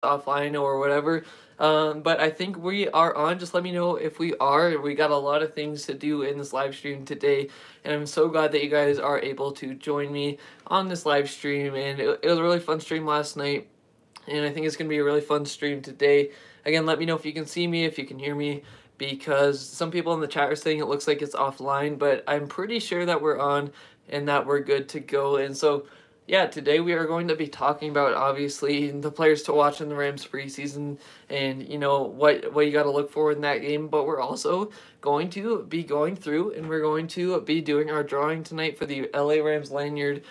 offline or whatever. But I think we are on. Just let me know if we are. We got a lot of things to do in this live stream today, and I'm so glad that you guys are able to join me on this live stream. And it was a really fun stream last night, and I think it's going to be a really fun stream today. Again, let me know if you can see me, if you can hear me, because some people in the chat are saying it looks like it's offline, but I'm pretty sure that we're on and that we're good to go. And so, yeah, today we are going to be talking about, obviously, the players to watch in the Rams preseason and, you know, what you got to look for in that game. But we're also going to be going through and we're going to be doing our drawing tonight for the LA Rams lanyard.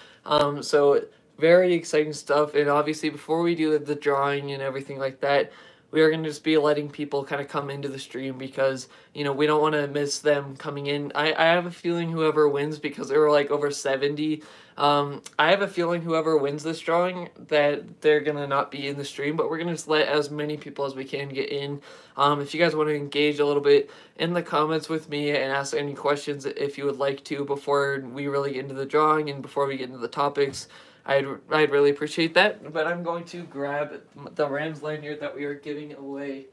So very exciting stuff. And obviously, before we do the drawing and everything like that, we are going to just be letting people kind of come into the stream because, you know, we don't want to miss them coming in. I have a feeling whoever wins, because there were like over 70, I have a feeling whoever wins this drawing that they're going to not be in the stream, but we're going to just let as many people as we can get in. If you guys want to engage a little bit in the comments with me and ask any questions if you would like to before we really get into the drawing and before we get into the topics, I'd really appreciate that. But I'm going to grab the Rams lanyard that we are giving away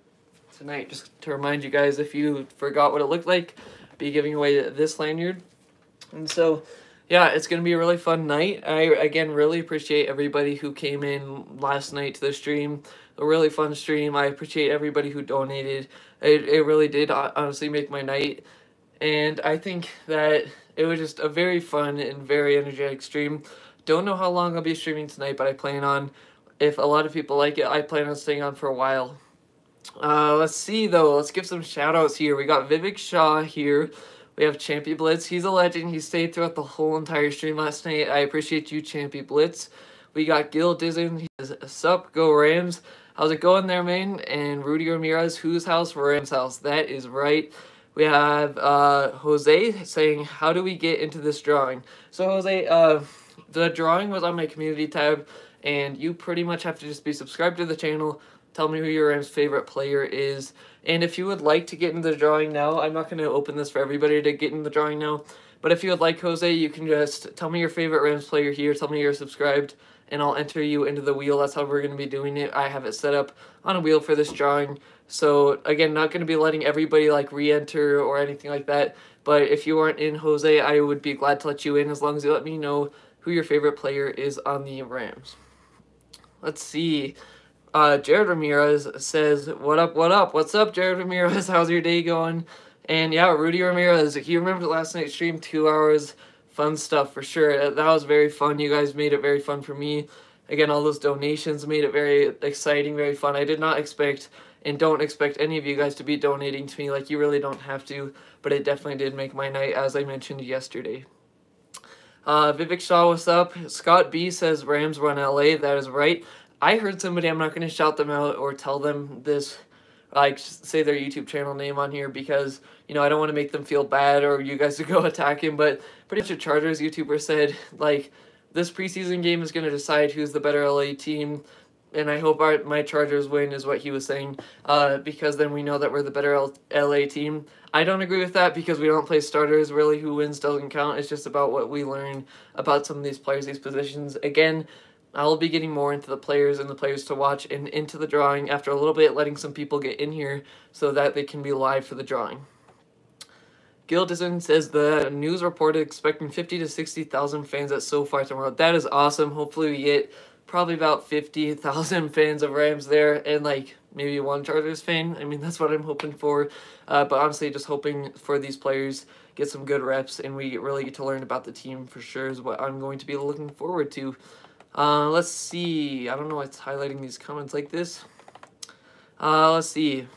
tonight, just to remind you guys, if you forgot what it looked like, be giving away this lanyard. And so, yeah, it's going to be a really fun night. I, again, really appreciate everybody who came in last night to the stream. A really fun stream. I appreciate everybody who donated. It really did honestly make my night. And I think that it was just a very fun and very energetic stream. Don't know how long I'll be streaming tonight, but I plan on, if a lot of people like it, I plan on staying on for a while. Let's see, though. Let's give some shout-outs here. We got Vivek Shaw here. We have Champy Blitz. He's a legend. He stayed throughout the whole entire stream last night. I appreciate you, Champy Blitz. We got Gil Dizen. He says, sup, go Rams. How's it going there, man? And Rudy Ramirez, whose house? Rams' house. That is right. We have Jose saying, how do we get into this drawing? So, Jose, the drawing was on my community tab, and you pretty much have to just be subscribed to the channel, tell me who your Rams favorite player is, and if you would like to get into the drawing now, I'm not going to open this for everybody to get in the drawing now, but if you would like, Jose, you can just tell me your favorite Rams player here, tell me you're subscribed, and I'll enter you into the wheel. That's how we're going to be doing it. I have it set up on a wheel for this drawing, so again, not going to be letting everybody like re-enter or anything like that, but if you aren't in, Jose, I would be glad to let you in as long as you let me know who your favorite player is on the Rams. Let's see. Jared Ramirez says, what up, what up? What's up, Jared Ramirez? How's your day going? And yeah, Rudy Ramirez, he remembered last night's stream, 2 hours. Fun stuff for sure. That was very fun. You guys made it very fun for me. Again, all those donations made it very exciting, very fun. I did not expect and don't expect any of you guys to be donating to me. Like, you really don't have to, but it definitely did make my night, as I mentioned yesterday. Vivek Shaw, what's up? Scott B says Rams run LA. That is right. I heard somebody, I'm not going to shout them out or tell them this, like, say their YouTube channel name on here because, you know, I don't want to make them feel bad or you guys to go attack him, but pretty much a Chargers YouTuber said, like, this preseason game is going to decide who's the better LA team, and I hope my Chargers win is what he was saying, because then we know that we're the better LA team. I don't agree with that because we don't play starters. Really, who wins doesn't count. It's just about what we learn about some of these players, these positions. Again, I'll be getting more into the players and the players to watch and into the drawing after a little bit, letting some people get in here so that they can be live for the drawing. Gildison says the news reported expecting 50 to 60,000 fans at SoFi tomorrow. That is awesome. Hopefully we get probably about 50,000 fans of Rams there and like maybe one Chargers fan. I mean, that's what I'm hoping for. But honestly, just hoping for these players get some good reps and we really get to learn about the team for sure is what I'm going to be looking forward to. Let's see. I don't know what's highlighting these comments like this. Let's see.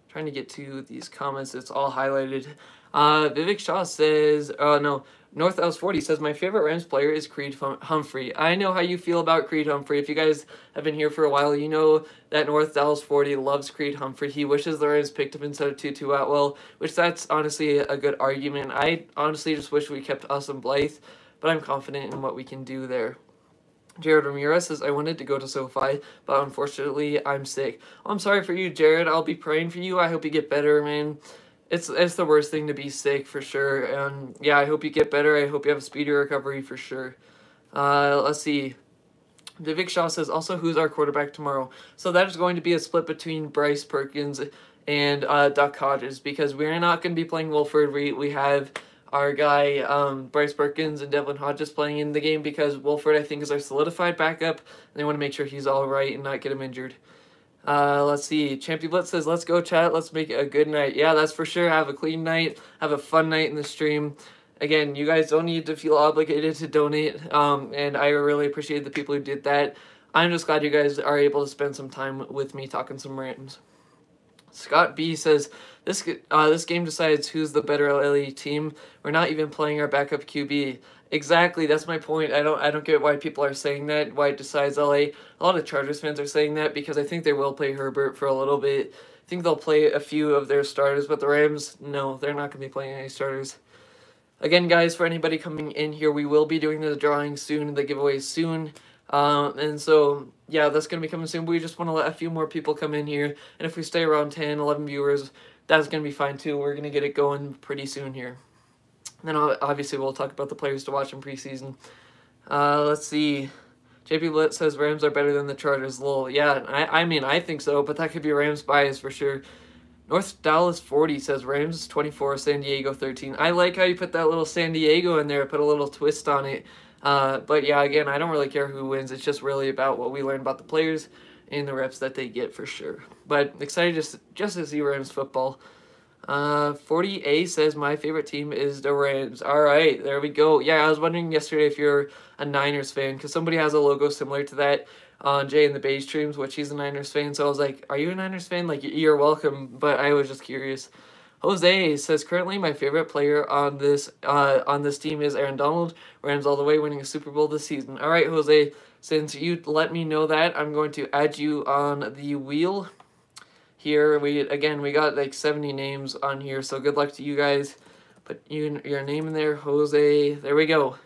Trying to get to these comments. It's all highlighted. Vivek Shaw says, no, North Else 40 says, my favorite Rams player is Creed Humphrey. I know how you feel about Creed Humphrey. If you guys have been here for a while, you know that North Dallas 40 loves Creed Humphrey. He wishes the Rams picked him instead of Tutu Atwell, which that's honestly a good argument. I honestly just wish we kept Austin Blythe, but I'm confident in what we can do there. Jared Ramirez says, I wanted to go to SoFi, but unfortunately, I'm sick. I'm sorry for you, Jared. I'll be praying for you. I hope you get better, man. It's the worst thing to be sick, for sure. And, yeah, I hope you get better. I hope you have a speedy recovery, for sure. Let's see. Vivek Shaw says, also, who's our quarterback tomorrow? So that is going to be a split between Bryce Perkins and Duck Hodges, because we're not going to be playing Wolford. We have our guy Bryce Perkins and Devlin Hodges playing in the game, because Wolford, I think, is our solidified backup, and they want to make sure he's all right and not get him injured. Let's see. Champy Blitz says, let's go, chat. Let's make it a good night. Yeah, that's for sure. Have a clean night. Have a fun night in the stream. Again, you guys don't need to feel obligated to donate, and I really appreciate the people who did that. I'm just glad you guys are able to spend some time with me talking some Rams. Scott B says, this game decides who's the better LA team. We're not even playing our backup QB. Exactly, that's my point. I don't get why people are saying that, why it decides LA. A lot of Chargers fans are saying that because I think they will play Herbert for a little bit. I think they'll play a few of their starters, but the Rams, no, they're not going to be playing any starters. Again, guys, for anybody coming in here, we will be doing the drawing soon, the giveaway soon. And so, yeah, that's going to be coming soon. We just want to let a few more people come in here. And if we stay around 10, 11 viewers, that's going to be fine too. We're going to get it going pretty soon here. And then obviously we'll talk about the players to watch in preseason. Let's see. JP Blitz says Rams are better than the Chargers. Lol. Yeah, I mean, I think so, but that could be Rams bias for sure. North Dallas 40 says Rams 24, San Diego 13. I like how you put that little San Diego in there, put a little twist on it. But yeah, again, I don't really care who wins. It's just really about what we learn about the players and the reps that they get for sure. But excited just to see Rams football. 40A says my favorite team is the Rams. All right, there we go. Yeah, I was wondering yesterday if you're a Niners fan, because somebody has a logo similar to that on Jay and the Bay streams, which he's a Niners fan. So I was like, are you a Niners fan? Like, you're welcome, but I was just curious. Jose says, currently my favorite player on this team is Aaron Donald. Rams all the way, winning a Super Bowl this season. All right, Jose, since you let me know that, I'm going to add you on the wheel here. We got like 70 names on here, so good luck to you guys. Put your name in there, Jose. There we go.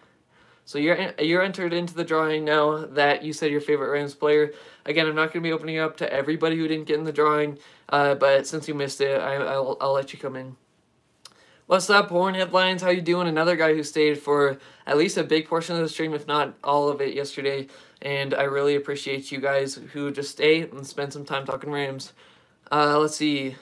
So you're entered into the drawing now that you said your favorite Rams player. Again, I'm not going to be opening it up to everybody who didn't get in the drawing, but since you missed it, I'll let you come in. What's up, Horn Headlines? How you doing? Another guy who stayed for at least a big portion of the stream, if not all of it, yesterday. And I really appreciate you guys who just stay and spend some time talking Rams. Let's see.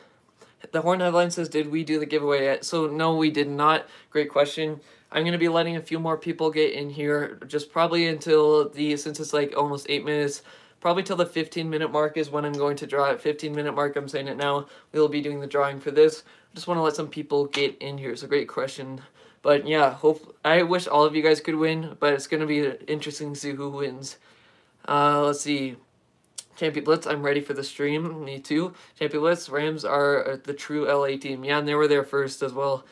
The Horn Headline says, did we do the giveaway yet? So, no, we did not. Great question. I'm going to be letting a few more people get in here, just probably until since it's like almost 8 minutes, probably till the 15-minute mark is when I'm going to draw it. 15-minute mark, I'm saying it now. We'll be doing the drawing for this. Just want to let some people get in here. It's a great question. But yeah, I wish all of you guys could win, but it's going to be interesting to see who wins. Let's see. Champion Blitz, I'm ready for the stream. Me too. Champion Blitz, Rams are the true LA team. Yeah, and they were there first as well.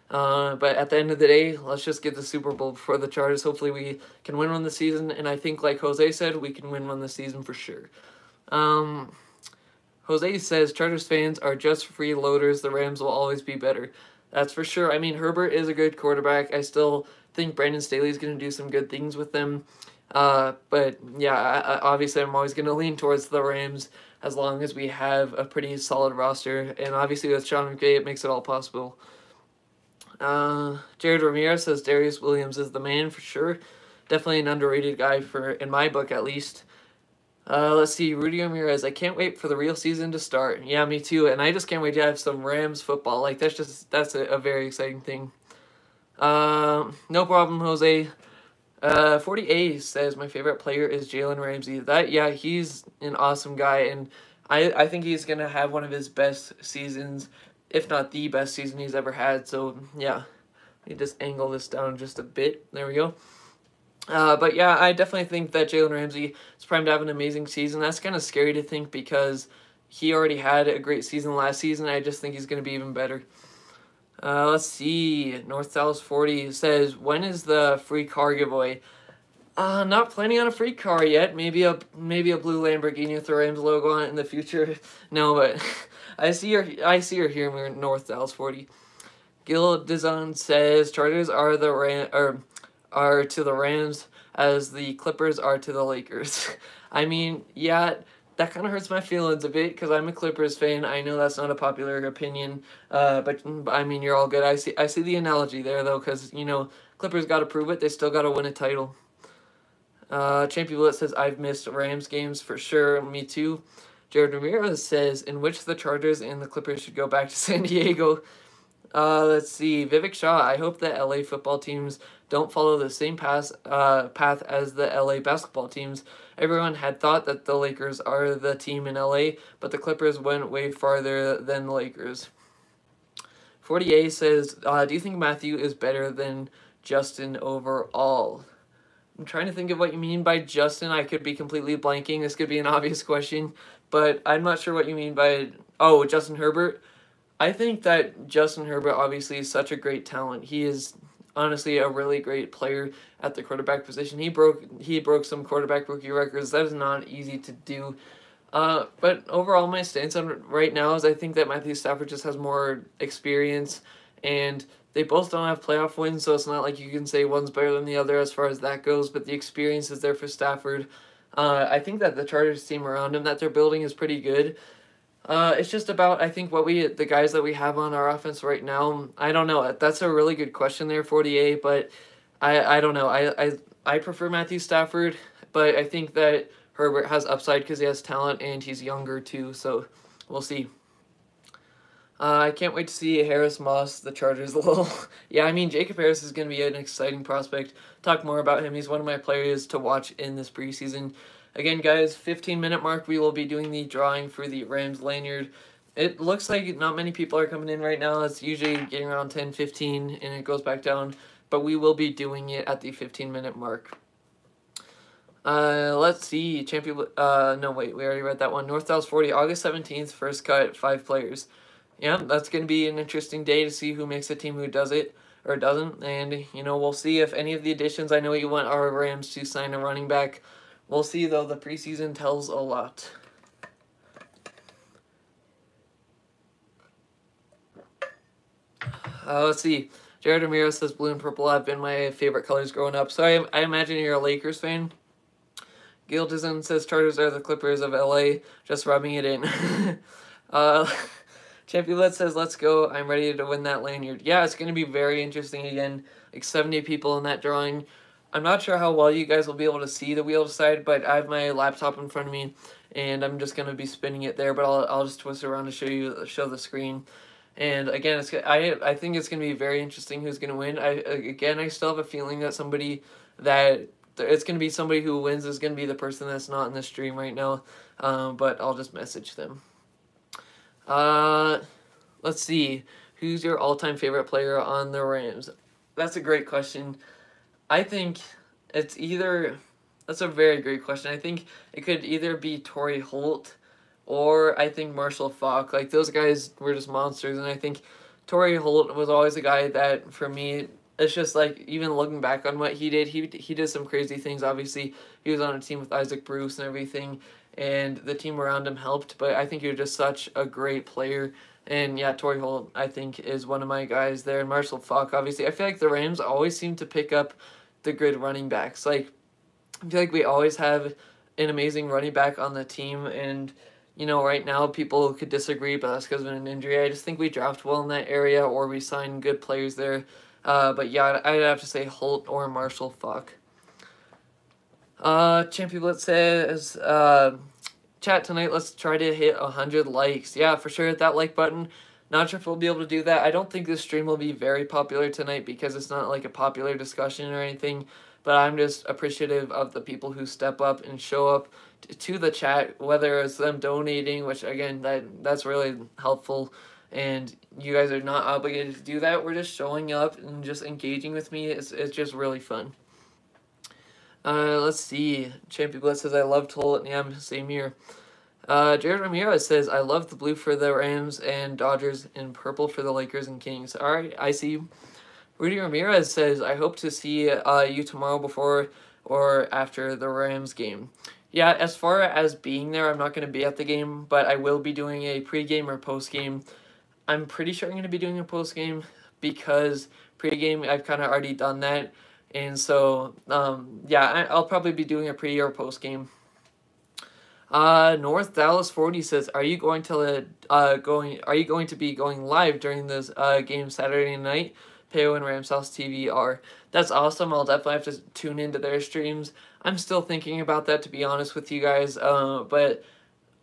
But at the end of the day, let's just get the Super Bowl for the Chargers. Hopefully we can win one this season. And I think, like Jose said, we can win one this season for sure. Jose says, Chargers fans are just freeloaders. The Rams will always be better. That's for sure. I mean, Herbert is a good quarterback. I still think Brandon Staley is going to do some good things with them. But yeah, obviously I'm always going to lean towards the Rams as long as we have a pretty solid roster. And obviously with Sean McVay, it makes it all possible. Jared Ramirez says Darius Williams is the man for sure. Definitely an underrated guy in my book at least. Let's see, Rudy Ramirez. I can't wait for the real season to start. Yeah, me too. And I just can't wait to have some Rams football. Like that's a very exciting thing. No problem, Jose. 40A says my favorite player is Jalen Ramsey. Yeah, he's an awesome guy, and I think he's gonna have one of his best seasons, if not the best season he's ever had. So yeah, let me just angle this down just a bit. There we go. But yeah, I definitely think that Jalen Ramsey is primed to have an amazing season. That's kind of scary to think because he already had a great season last season. I just think he's going to be even better. Let's see. North Dallas 40 says, when is the free car giveaway? Not planning on a free car yet. Maybe a blue Lamborghini with the Rams logo on it in the future. No, but I see her here in North Dallas 40. Gil Dizon says Chargers are to the Rams as the Clippers are to the Lakers. I mean, yeah, that kind of hurts my feelings a bit because I'm a Clippers fan. I know that's not a popular opinion, but I mean, you're all good. I see the analogy there though, because you know Clippers got to prove it. They still got to win a title. Champion Bullet says, I've missed Rams games for sure. Me too. Jared Ramirez says, in which the Chargers and the Clippers should go back to San Diego. Let's see. Vivek Shah, I hope that LA football teams don't follow the same path as the LA basketball teams. Everyone had thought that the Lakers are the team in LA, but the Clippers went way farther than the Lakers. 40A says, do you think Matthew is better than Justin overall? I'm trying to think of what you mean by Justin. I could be completely blanking. This could be an obvious question, but I'm not sure what you mean by, oh, Justin Herbert. I think that Justin Herbert obviously is such a great talent. He is honestly a really great player at the quarterback position. He broke some quarterback rookie records. That is not easy to do. But overall, my stance on right now is I think that Matthew Stafford just has more experience, and they both don't have playoff wins, so it's not like you can say one's better than the other as far as that goes, but the experience is there for Stafford. I think that the Chargers team around him that they're building is pretty good. It's just about, I think, the guys that we have on our offense right now. I don't know. That's a really good question there, 48, but I don't know. I prefer Matthew Stafford, but I think that Herbert has upside because he has talent and he's younger too, so we'll see. I can't wait to see Harris Moss, the Chargers, a little. Yeah, I mean, Jacob Harris is going to be an exciting prospect. Talk more about him. He's one of my players to watch in this preseason. Again, guys, 15-minute mark, we will be doing the drawing for the Rams lanyard. It looks like not many people are coming in right now. It's usually getting around 10, 15, and it goes back down. But we will be doing it at the 15-minute mark. Let's see. No, wait, we already read that one. North Dallas 40, August 17th, first cut, 5 players. Yeah, that's going to be an interesting day to see who makes a team, who does it or doesn't. And, we'll see if any of the additions, I know you want our Rams to sign a running back. We'll see, though. The preseason tells a lot. Let's see. Jared Ramirez says blue and purple have been my favorite colors growing up. So I imagine you're a Lakers fan. Gilderson says Chargers are the Clippers of LA. Just rubbing it in. Champion says, let's go. I'm ready to win that lanyard. Yeah, it's going to be very interesting again. Like 70 people in that drawing. I'm not sure how well you guys will be able to see the wheel side, but I have my laptop in front of me, and I'm just going to be spinning it there, but I'll just twist it around to show the screen. And again, I think it's going to be very interesting who's going to win. I still have a feeling that it's going to be somebody who wins is going to be the person that's not in the stream right now, but I'll just message them. Let's see. Who's your all-time favorite player on the Rams? That's a great question. I think that's a very great question. I think it could either be Torrey Holt or I think Marshall Faulk. Like, those guys were just monsters, and I think Torrey Holt was always a guy that, for me, it's just like, even looking back on what he did, he did some crazy things. Obviously, he was on a team with Isaac Bruce and everything, and the team around him helped, but I think he was just such a great player. And yeah, Torrey Holt, I think, is one of my guys there. And Marshall Faulk, obviously. I feel like the Rams always seem to pick up the good running backs. Like, I feel like we always have an amazing running back on the team, and right now people could disagree, but that's because of an injury. I just think we draft well in that area, or we sign good players there. But yeah, I'd have to say Holt or Marshall Faulk. Champion Blitz says, chat tonight, let's try to hit 100 likes. Yeah, for sure, hit that like button. Not sure if we'll be able to do that. I don't think this stream will be very popular tonight because it's not like a popular discussion or anything, but I'm just appreciative of the people who step up and show up to the chat, whether it's them donating, which again, that's really helpful, and you guys are not obligated to do that. We're just showing up and just engaging with me. It's just really fun. Let's see. Champion Blitz says, I love Holt. Yeah, same here. Jared Ramirez says, I love the blue for the Rams and Dodgers and purple for the Lakers and Kings. All right, I see you. Rudy Ramirez says, I hope to see you tomorrow before or after the Rams game. Yeah, as far as being there, I'm not going to be at the game, but I will be doing a pregame or postgame. I'm pretty sure I'm going to be doing a postgame because pregame, I've kind of already done that. And so, yeah, I'll probably be doing a pre or postgame. North Dallas 40 says, are you going to be going live during this game Saturday night? Peo and Rams House TV are. That's awesome. I'll definitely have to tune into their streams. I'm still thinking about that, to be honest with you guys, but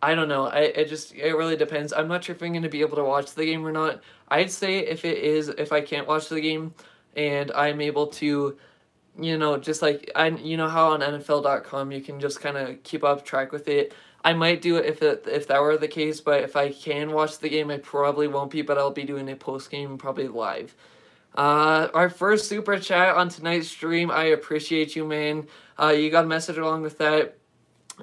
I don't know. It really depends. I'm not sure if I'm going to be able to watch the game or not. I'd say if I can't watch the game and I'm able to, you know, just like, you know how on NFL.com you can just kind of keep up track with it. I might do it if that were the case, but if I can watch the game, I probably won't be, but I'll be doing a post-game probably live. Our first super chat on tonight's stream, I appreciate you, man. You got a message along with that,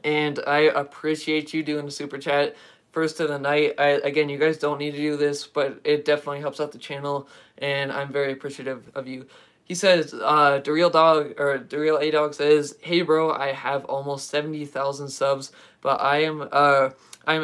and I appreciate you doing the super chat first of the night. Again, you guys don't need to do this, but it definitely helps out the channel, and I'm very appreciative of you. He says, Dareal A Dog says, "Hey bro, I have almost 70,000 subs, but I'm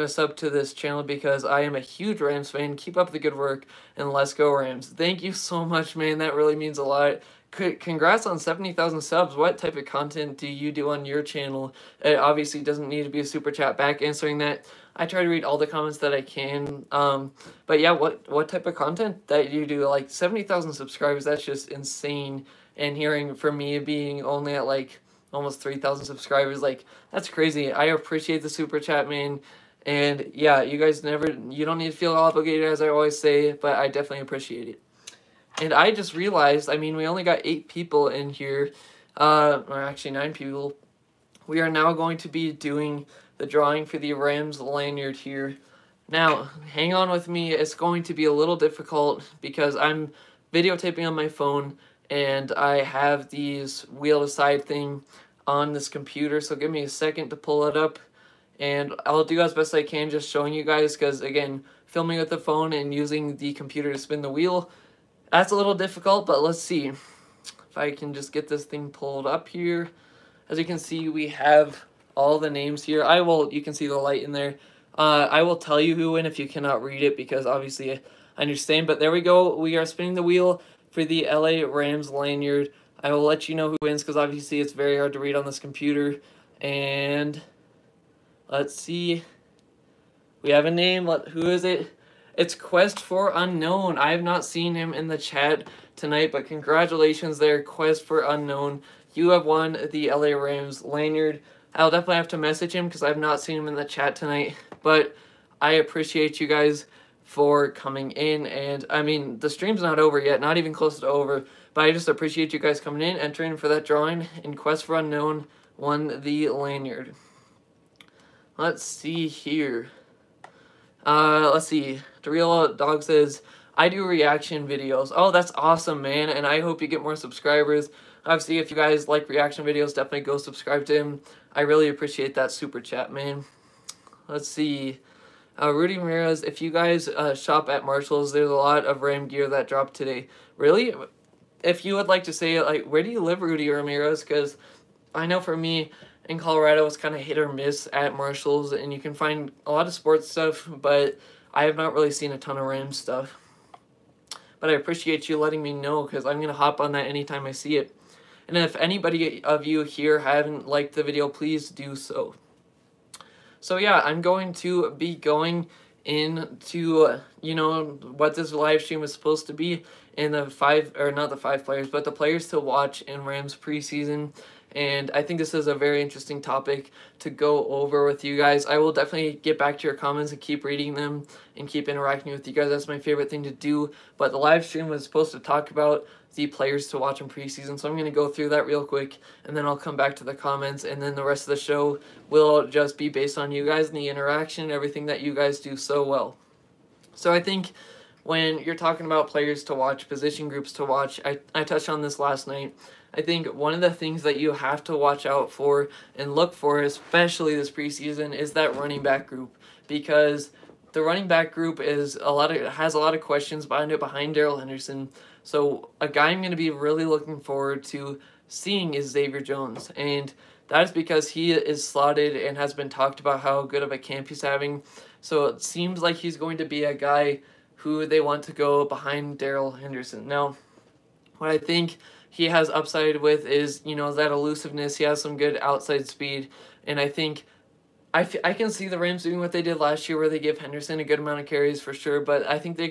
a sub to this channel because I am a huge Rams fan. Keep up the good work, and let's go Rams." Thank you so much, man. That really means a lot. Congrats on 70,000 subs. What type of content do you do on your channel? It obviously doesn't need to be a super chat back answering that. I try to read all the comments that I can. But yeah, what type of content that you do? Like 70,000 subscribers, that's just insane. And hearing from me being only at like almost 3,000 subscribers, like that's crazy. I appreciate the super chat, man. And yeah, you guys you don't need to feel obligated, as I always say, but I definitely appreciate it. And I just realized, I mean, we only got 8 people in here, or actually 9 people. We are now going to be doing the drawing for the Rams lanyard here. Now, hang on with me. It's going to be a little difficult because I'm videotaping on my phone and I have these wheel aside thing on this computer. So give me a second to pull it up. And I'll do as best I can just showing you guys because, again, filming with the phone and using the computer to spin the wheel, that's a little difficult, but let's see if I can just get this thing pulled up here. As you can see, we have all the names here. You can see the light in there. I will tell you who win if you cannot read it because obviously I understand. But there we go. We are spinning the wheel for the LA Rams lanyard. I will let you know who wins because obviously it's very hard to read on this computer. And let's see. We have a name. Who is it? It's Quest for Unknown. I have not seen him in the chat tonight, but congratulations there, Quest for Unknown. You have won the LA Rams lanyard. I'll definitely have to message him because I've not seen him in the chat tonight, but I appreciate you guys for coming in. And I mean, the stream's not over yet, not even close to over, but I just appreciate you guys coming in, entering for that drawing, and Quest for Unknown won the lanyard. Let's see here. Let's see. Dareal Dog says, "I do reaction videos." Oh, that's awesome, man, and I hope you get more subscribers. Obviously, if you guys like reaction videos, definitely go subscribe to him. I really appreciate that super chat, man. Let's see. Rudy Ramirez, if you guys shop at Marshall's, there's a lot of Ram gear that dropped today. Really? If you would like to say, like, where do you live, Rudy Ramirez? Because I know for me, in Colorado, it's kind of hit or miss at Marshall's, and you can find a lot of sports stuff, but I have not really seen a ton of Rams stuff. But I appreciate you letting me know, because I'm going to hop on that anytime I see it. And if anybody of you here haven't liked the video, please do so. So yeah, I'm going to be going into, you know, what this live stream is supposed to be in the not the 5 players, but the players to watch in Rams preseason. And I think this is a very interesting topic to go over with you guys. I will definitely get back to your comments and keep reading them and keep interacting with you guys. That's my favorite thing to do. But the live stream was supposed to talk about the players to watch in preseason. So I'm going to go through that real quick, and then I'll come back to the comments. And then the rest of the show will just be based on you guys and the interaction and everything that you guys do so well. So I think when you're talking about players to watch, position groups to watch, I touched on this last night. I think one of the things that you have to watch out for and look for, especially this preseason, is that running back group, because the running back group has a lot of questions behind Darrell Henderson. So a guy I'm going to be really looking forward to seeing is Xavier Jones, and that is because he is slotted and has been talked about how good of a camp he's having. So it seems like he's going to be a guy who they want to go behind Darrell Henderson. Now, what I think he has upside with is, you know, that elusiveness. He has some good outside speed, and I think I can see the Rams doing what they did last year, where they give Henderson a good amount of carries for sure. But I think they're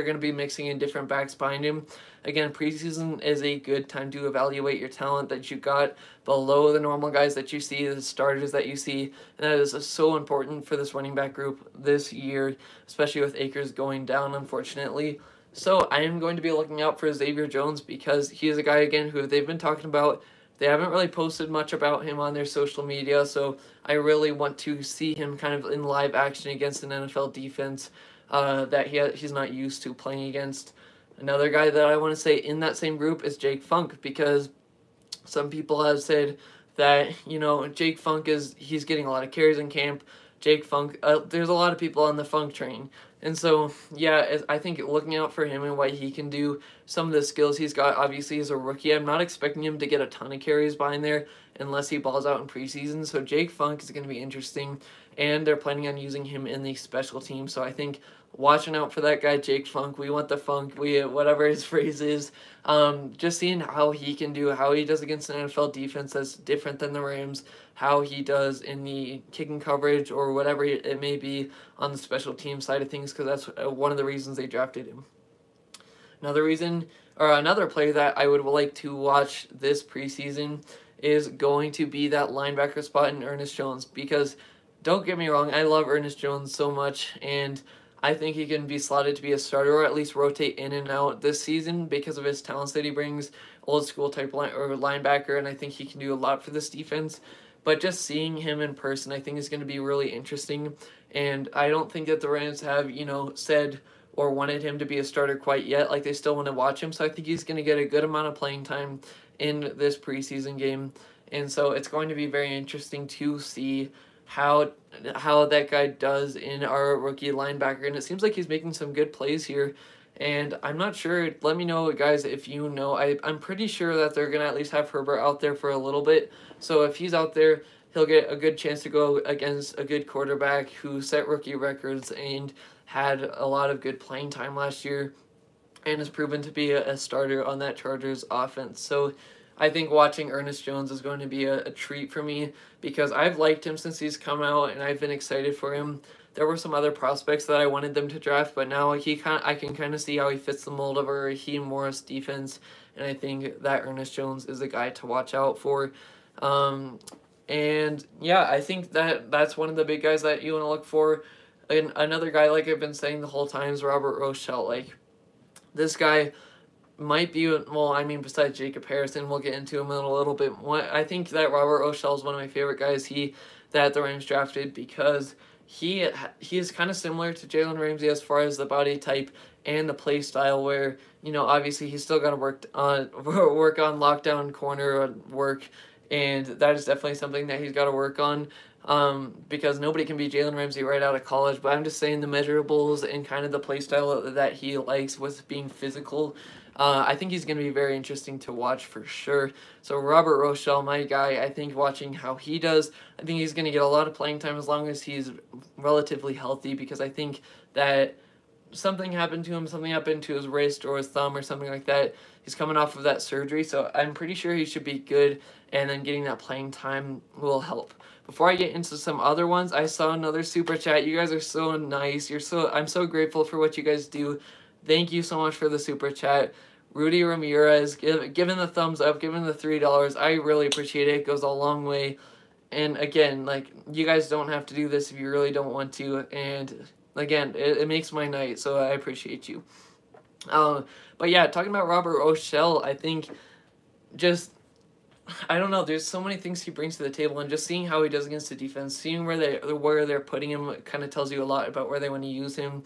gonna be mixing in different backs behind him. Again, preseason is a good time to evaluate your talent that you got below the normal guys that you see, the starters that you see, and that is so important for this running back group this year, especially with Akers going down, unfortunately. So I am going to be looking out for Xavier Jones because he is a guy, again, who they've been talking about. They haven't really posted much about him on their social media, so I really want to see him kind of in live action against an NFL defense that he's not used to playing against. Another guy that I want to say in that same group is Jake Funk, because some people have said that, Jake Funk he's getting a lot of carries in camp. Jake Funk, there's a lot of people on the Funk train. And so, yeah, I think looking out for him and what he can do, some of the skills he's got, obviously, as a rookie, I'm not expecting him to get a ton of carries behind there unless he balls out in preseason. So Jake Funk is going to be interesting, and they're planning on using him in the special team. So I think watching out for that guy, Jake Funk. We want the Funk, whatever his phrase is. Just seeing how he can do, how he does against an NFL defense that's different than the Rams, how he does in the kicking coverage or whatever it may be on the special team side of things, because that's one of the reasons they drafted him. Another player that I would like to watch this preseason is going to be that linebacker spot in Ernest Jones, because don't get me wrong, I love Ernest Jones so much, and I think he can be slotted to be a starter or at least rotate in and out this season because of his talents that he brings, old school type linebacker, and I think he can do a lot for this defense. But just seeing him in person, I think is going to be really interesting, and I don't think that the Rams have, said or wanted him to be a starter quite yet. Like, they still want to watch him, so I think he's going to get a good amount of playing time in this preseason game, and so it's going to be very interesting to see how that guy does in our rookie linebacker, and it seems like he's making some good plays here, and I'm not sure. Let me know, guys, if you know. I'm pretty sure that they're going to at least have Herbert out there for a little bit, so if he's out there, he'll get a good chance to go against a good quarterback who set rookie records and had a lot of good playing time last year and has proven to be a starter on that Chargers offense. So I think watching Ernest Jones is going to be a treat for me, because I've liked him since he's come out, and I've been excited for him. There were some other prospects that I wanted them to draft, but now I can kind of see how he fits the mold of a Raheem Morris defense, and I think that Ernest Jones is a guy to watch out for. And yeah, I think that's one of the big guys that you want to look for. And another guy, like I've been saying the whole time, is Robert Rochelle. Like, this guy might be, besides Jacob Harrison, we'll get into him in a little bit. I think that Robert Rochelle is one of my favorite guys that the Rams drafted, because he is kind of similar to Jalen Ramsey as far as the body type and the play style, where, obviously he's still got to work on lockdown corner work, and that is definitely something that he's got to work on. Because nobody can be Jalen Ramsey right out of college, but I'm just saying the measurables and kind of the play style that he likes with being physical, I think he's going to be very interesting to watch for sure. So Robert Rochelle, my guy, I think watching how he does, I think he's going to get a lot of playing time as long as he's relatively healthy, because I think that something happened to his wrist or his thumb or something like that. He's coming off of that surgery, so I'm pretty sure he should be good, and then getting that playing time will help. Before I get into some other ones, I saw another super chat. You guys are so nice. I'm so grateful for what you guys do. Thank you so much for the super chat. Rudy Ramirez, giving the thumbs up, giving the $3. I really appreciate it. It goes a long way. And again, like, you guys don't have to do this if you really don't want to. And again, it makes my night, so I appreciate you. But yeah, talking about Robert Rochelle, I think I don't know, there's so many things he brings to the table, and just seeing how he does against the defense, seeing where they're putting him, kind of tells you a lot about where they want to use him.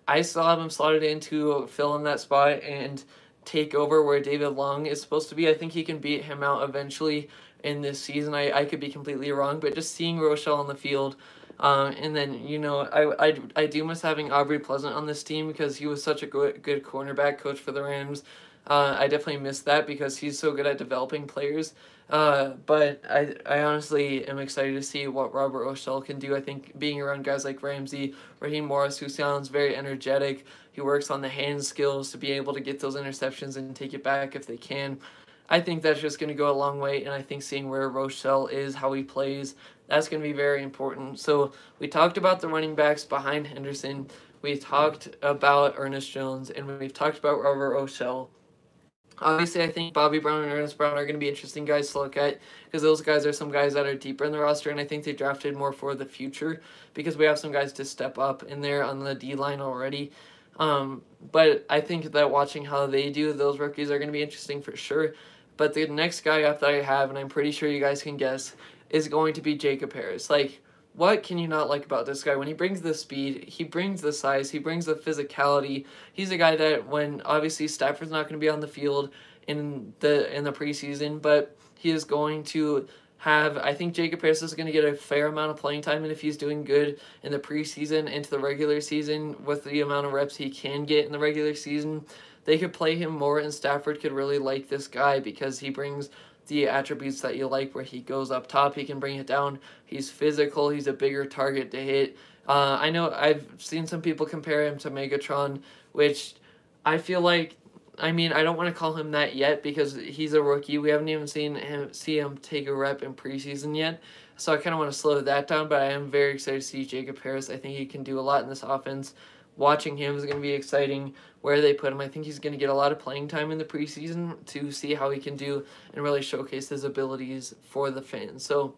I still have him slotted in to fill in that spot and take over where David Long is supposed to be. I think he can beat him out eventually in this season. I could be completely wrong, but just seeing Rochelle on the field, and then, I do miss having Aubrey Pleasant on this team, because he was such a good cornerback coach for the Rams. I definitely miss that, because he's so good at developing players. But I honestly am excited to see what Robert Rochelle can do. I think being around guys like Ramsey, Raheem Morris, who sounds very energetic, he works on the hand skills to be able to get those interceptions and take it back if they can. I think that's just going to go a long way, and I think seeing where Rochelle is, how he plays, That's going to be very important. So we talked about the running backs behind Henderson. We talked about Ernest Jones, and we've talked about Robert Rochelle. Obviously, I think Bobby Brown and Ernest Brown are going to be interesting guys to look at because those guys are some guys that are deeper in the roster, and I think they drafted more for the future because we have some guys to step up in there on the D-line already. But I think that watching how they do, those rookies are going to be interesting for sure. But the next guy up that I have, and I'm pretty sure you guys can guess, is going to be Jacob Harris. Like, what can you not like about this guy? When he brings the speed, he brings the size, he brings the physicality. He's a guy that when obviously Stafford's not going to be on the field in the preseason, but he is going to have, I think Jacob Harris is going to get a fair amount of playing time, and if he's doing good in the preseason into the regular season with the amount of reps he can get in the regular season, they could play him more, and Stafford could really like this guy because he brings the attributes that you like, where he goes up top, he can bring it down, he's physical, he's a bigger target to hit. I know I've seen some people compare him to Megatron, which I feel like, I mean, I don't want to call him that yet because he's a rookie. We haven't even see him take a rep in preseason yet, so I kind of want to slow that down, but I am very excited to see Jacob Harris. I think he can do a lot in this offense. Watching him is going to be exciting. Where they put him, I think he's going to get a lot of playing time in the preseason to see how he can do and really showcase his abilities for the fans. So,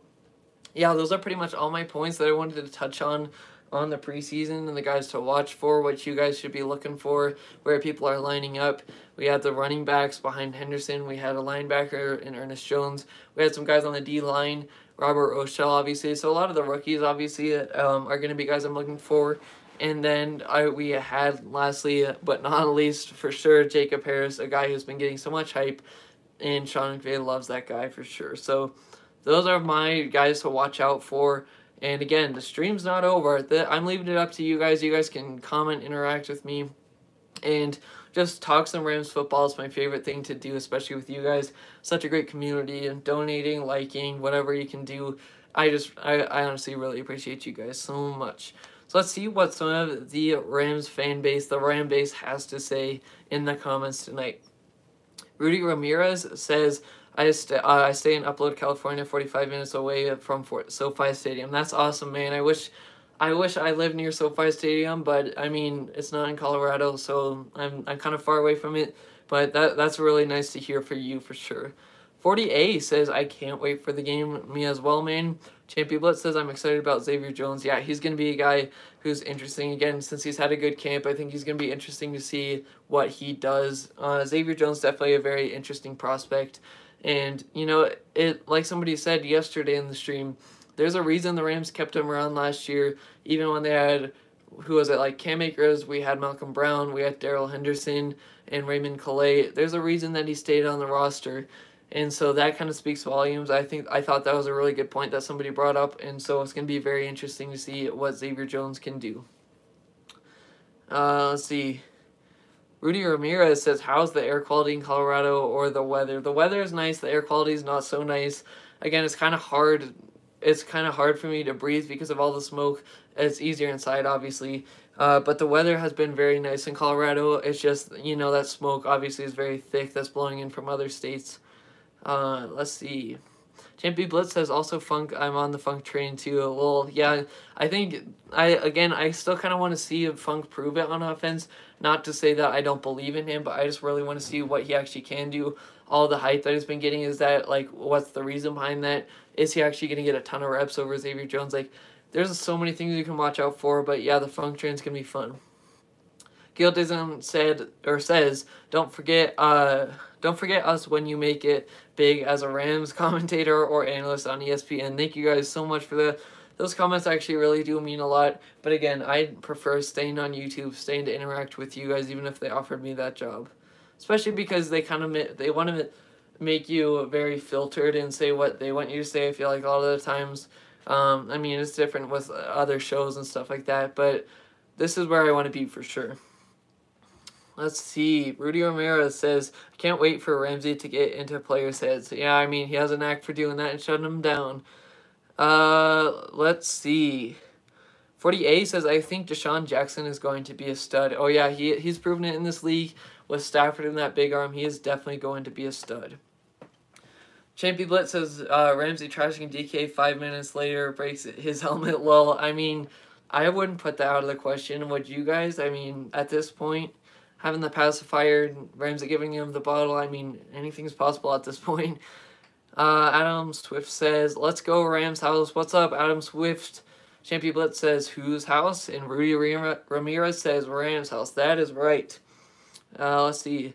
yeah, those are pretty much all my points that I wanted to touch on the preseason and the guys to watch for, what you guys should be looking for, where people are lining up. We had the running backs behind Henderson. We had a linebacker in Ernest Jones. We had some guys on the D-line, Robert Rochelle, obviously. So a lot of the rookies, obviously, are going to be guys I'm looking for. And then we had, lastly, but not least, for sure, Jacob Harris, a guy who's been getting so much hype, and Sean McVay loves that guy for sure. So those are my guys to watch out for. And again, the stream's not over. I'm leaving it up to you guys. You guys can comment, interact with me, and just talk some Rams football. Is my favorite thing to do, especially with you guys. Such a great community, and donating, liking, whatever you can do. I honestly really appreciate you guys so much. So let's see what some of the Rams fan base, the Ram base, has to say in the comments tonight. Rudy Ramirez says, I stay in Upload, California, 45 minutes away from SoFi Stadium. That's awesome, man. I wish I lived near SoFi Stadium, but I mean, it's not in Colorado, so I'm kind of far away from it. But that's really nice to hear for you for sure. 40A says, I can't wait for the game. Me as well, man. Champion Blitz says, I'm excited about Xavier Jones. Yeah, he's going to be a guy who's interesting. Again, since he's had a good camp, I think he's going to be interesting to see what he does. Xavier Jones, definitely a very interesting prospect. And, you know, like somebody said yesterday in the stream, there's a reason the Rams kept him around last year, even when they had, who was it, like Cam Akers, we had Malcolm Brown, we had Darrell Henderson, and Raymond Calais. There's a reason that he stayed on the roster. And so that kind of speaks volumes. I thought that was a really good point that somebody brought up, and so it's going to be very interesting to see what Xavier Jones can do. Let's see. Rudy Ramirez says, how's the air quality in Colorado or the weather? The weather is nice. The air quality is not so nice. Again, it's kind of hard. It's kind of hard for me to breathe because of all the smoke. It's easier inside, obviously. But the weather has been very nice in Colorado. It's just, you know, that smoke obviously is very thick that's blowing in from other states. Let's see. Champion Blitz says also Funk. I'm on the Funk train too. Well, yeah, I think I still kind of want to see if Funk prove it on offense. Not to say that I don't believe in him, but I just really want to see what he actually can do. All the hype that he's been getting, is that like, what's the reason behind that? Is he actually going to get a ton of reps over Xavier Jones? Like, there's so many things you can watch out for, but yeah, the Funk train's gonna be fun. Guildism says, don't forget us when you make it big as a Rams commentator or analyst on ESPN. Thank you guys so much for that. Those comments actually really do mean a lot. But again, I prefer staying on YouTube, staying to interact with you guys, even if they offered me that job. Especially because they want to make you very filtered and say what they want you to say. I feel like a lot of the times, I mean, it's different with other shows and stuff like that, but this is where I want to be for sure. Let's see. Rudy Ramirez says, I can't wait for Ramsey to get into players' heads. Yeah, I mean, he has an knack for doing that and shutting them down. Let's see. 40A says, I think Deshaun Jackson is going to be a stud. Oh, yeah, he's proven it in this league with Stafford and that big arm. He is definitely going to be a stud. Champy Blitz says Ramsey trashing DK 5 minutes later breaks his helmet. Well, I mean, I wouldn't put that out of the question. Would you guys? I mean, at this point, having the pacifier, Ramsey giving him the bottle, I mean, anything's possible at this point. Adam Swift says, let's go Rams house. What's up, Adam Swift? Champy Blitz says, whose house? And Rudy Ramirez says, Rams house. That is right. Let's see.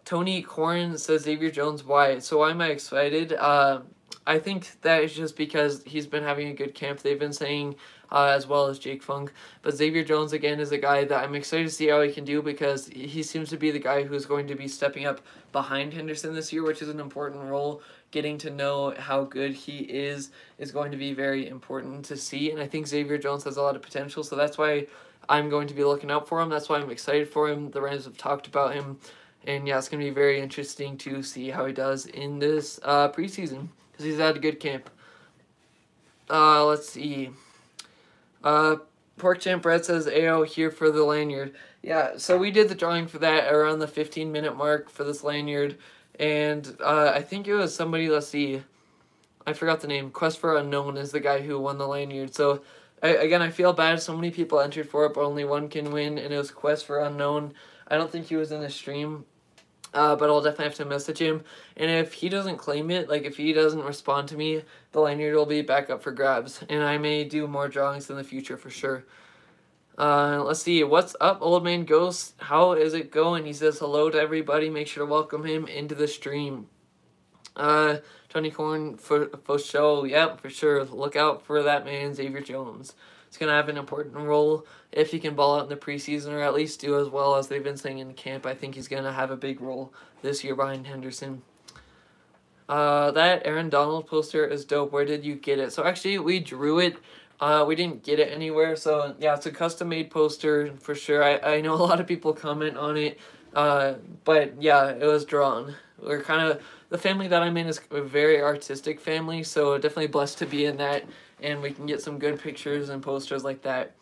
Tony Corrin says Xavier Jones. Why? So why am I excited? I think that is just because he's been having a good camp. They've been saying, as well as Jake Funk. But Xavier Jones, again, is a guy that I'm excited to see how he can do, because he seems to be the guy who's going to be stepping up behind Henderson this year, which is an important role. Getting to know how good he is going to be very important to see. And I think Xavier Jones has a lot of potential, so that's why I'm going to be looking out for him. That's why I'm excited for him. The Rams have talked about him. And yeah, it's going to be very interesting to see how he does in this preseason, because he's had a good camp. Let's see. Pork Champ Brett says, AO here for the lanyard. Yeah, so we did the drawing for that around the 15-minute mark for this lanyard. And I think it was somebody, let's see. I forgot the name. Quest for Unknown is the guy who won the lanyard. So, again, I feel bad. So many people entered for it, but only one can win. And it was Quest for Unknown. I don't think he was in the stream. But I'll definitely have to message him. And if he doesn't claim it, like if he doesn't respond to me, the lanyard will be back up for grabs. And I may do more drawings in the future for sure. Let's see. What's up, Old Man Ghost? How is it going? He says hello to everybody. Make sure to welcome him into the stream. Tony Corn for show. Yep, for sure. Look out for that man, Xavier Jones. He's going to have an important role if he can ball out in the preseason, or at least do as well as they've been saying in camp. I think he's going to have a big role this year behind Henderson. That Aaron Donald poster is dope. Where did you get it? So actually, we drew it. We didn't get it anywhere. So yeah, it's a custom-made poster for sure. I know a lot of people comment on it. But yeah, it was drawn. We're kind of, the family that I'm in is a very artistic family, so definitely blessed to be in that, and we can get some good pictures and posters like that.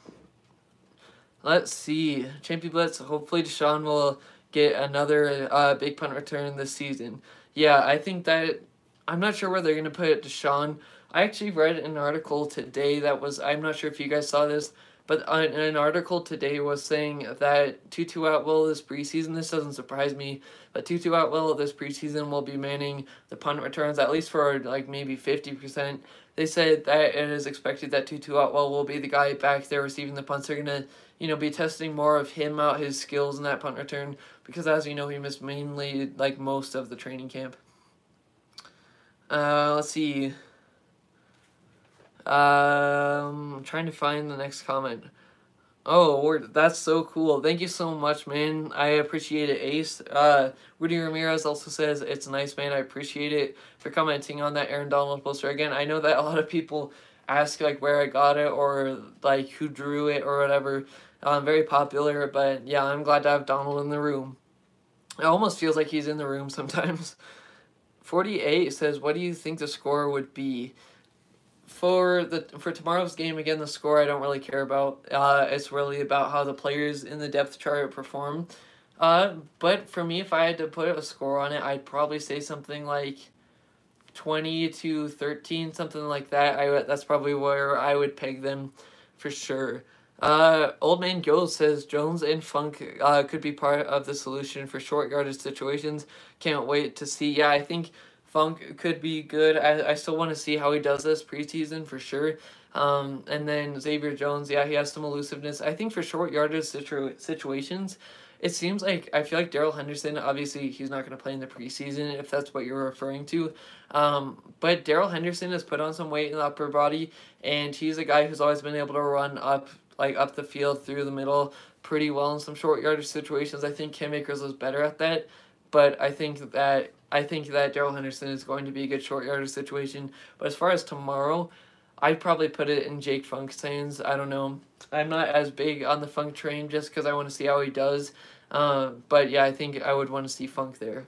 Let's see. Champy Blitz, hopefully Deshaun will get another big punt return this season. Yeah, I think that, I'm not sure where they're going to put Deshaun. I actually read an article today that was, I'm not sure if you guys saw this, but an article today was saying that Tutu Atwell this preseason, this doesn't surprise me, but Tutu Atwell this preseason will be manning the punt returns, at least for like maybe 50%. They said that it is expected that Tutu Atwell will be the guy back there receiving the punts. They're going to, be testing more of him out, his skills in that punt return, because as you know, he missed mainly like most of the training camp. Let's see. I'm trying to find the next comment. Oh, that's so cool. Thank you so much, man. I appreciate it, Ace. Rudy Ramirez also says, it's nice, man. I appreciate it for commenting on that Aaron Donald poster. Again, I know that a lot of people ask, like, where I got it or, like, who drew it or whatever. Very popular, but, yeah, I'm glad to have Donald in the room. It almost feels like he's in the room sometimes. 48 says, what do you think the score would be? For tomorrow's game, again, the score I don't really care about. It's really about how the players in the depth chart perform. But for me, if I had to put a score on it, I'd probably say something like 20-13, something like that. That's probably where I would peg them for sure. Old Man Ghost says Jones and Funk could be part of the solution for short yardage situations. Can't wait to see. Yeah, I think Funk could be good. I still want to see how he does this preseason for sure. And then Xavier Jones, yeah, he has some elusiveness. I think for short yardage situations, it seems like, I feel like Darrell Henderson, obviously he's not going to play in the preseason if that's what you're referring to. But Darrell Henderson has put on some weight in the upper body, and he's a guy who's always been able to run up the field through the middle pretty well in some short yardage situations. I think Cam Akers was better at that, but I think that Darrell Henderson is going to be a good short yardage situation. But as far as tomorrow, I'd probably put it in Jake Funk's hands. I don't know. I'm not as big on the Funk train just because I want to see how he does. But yeah, I think I would want to see Funk there.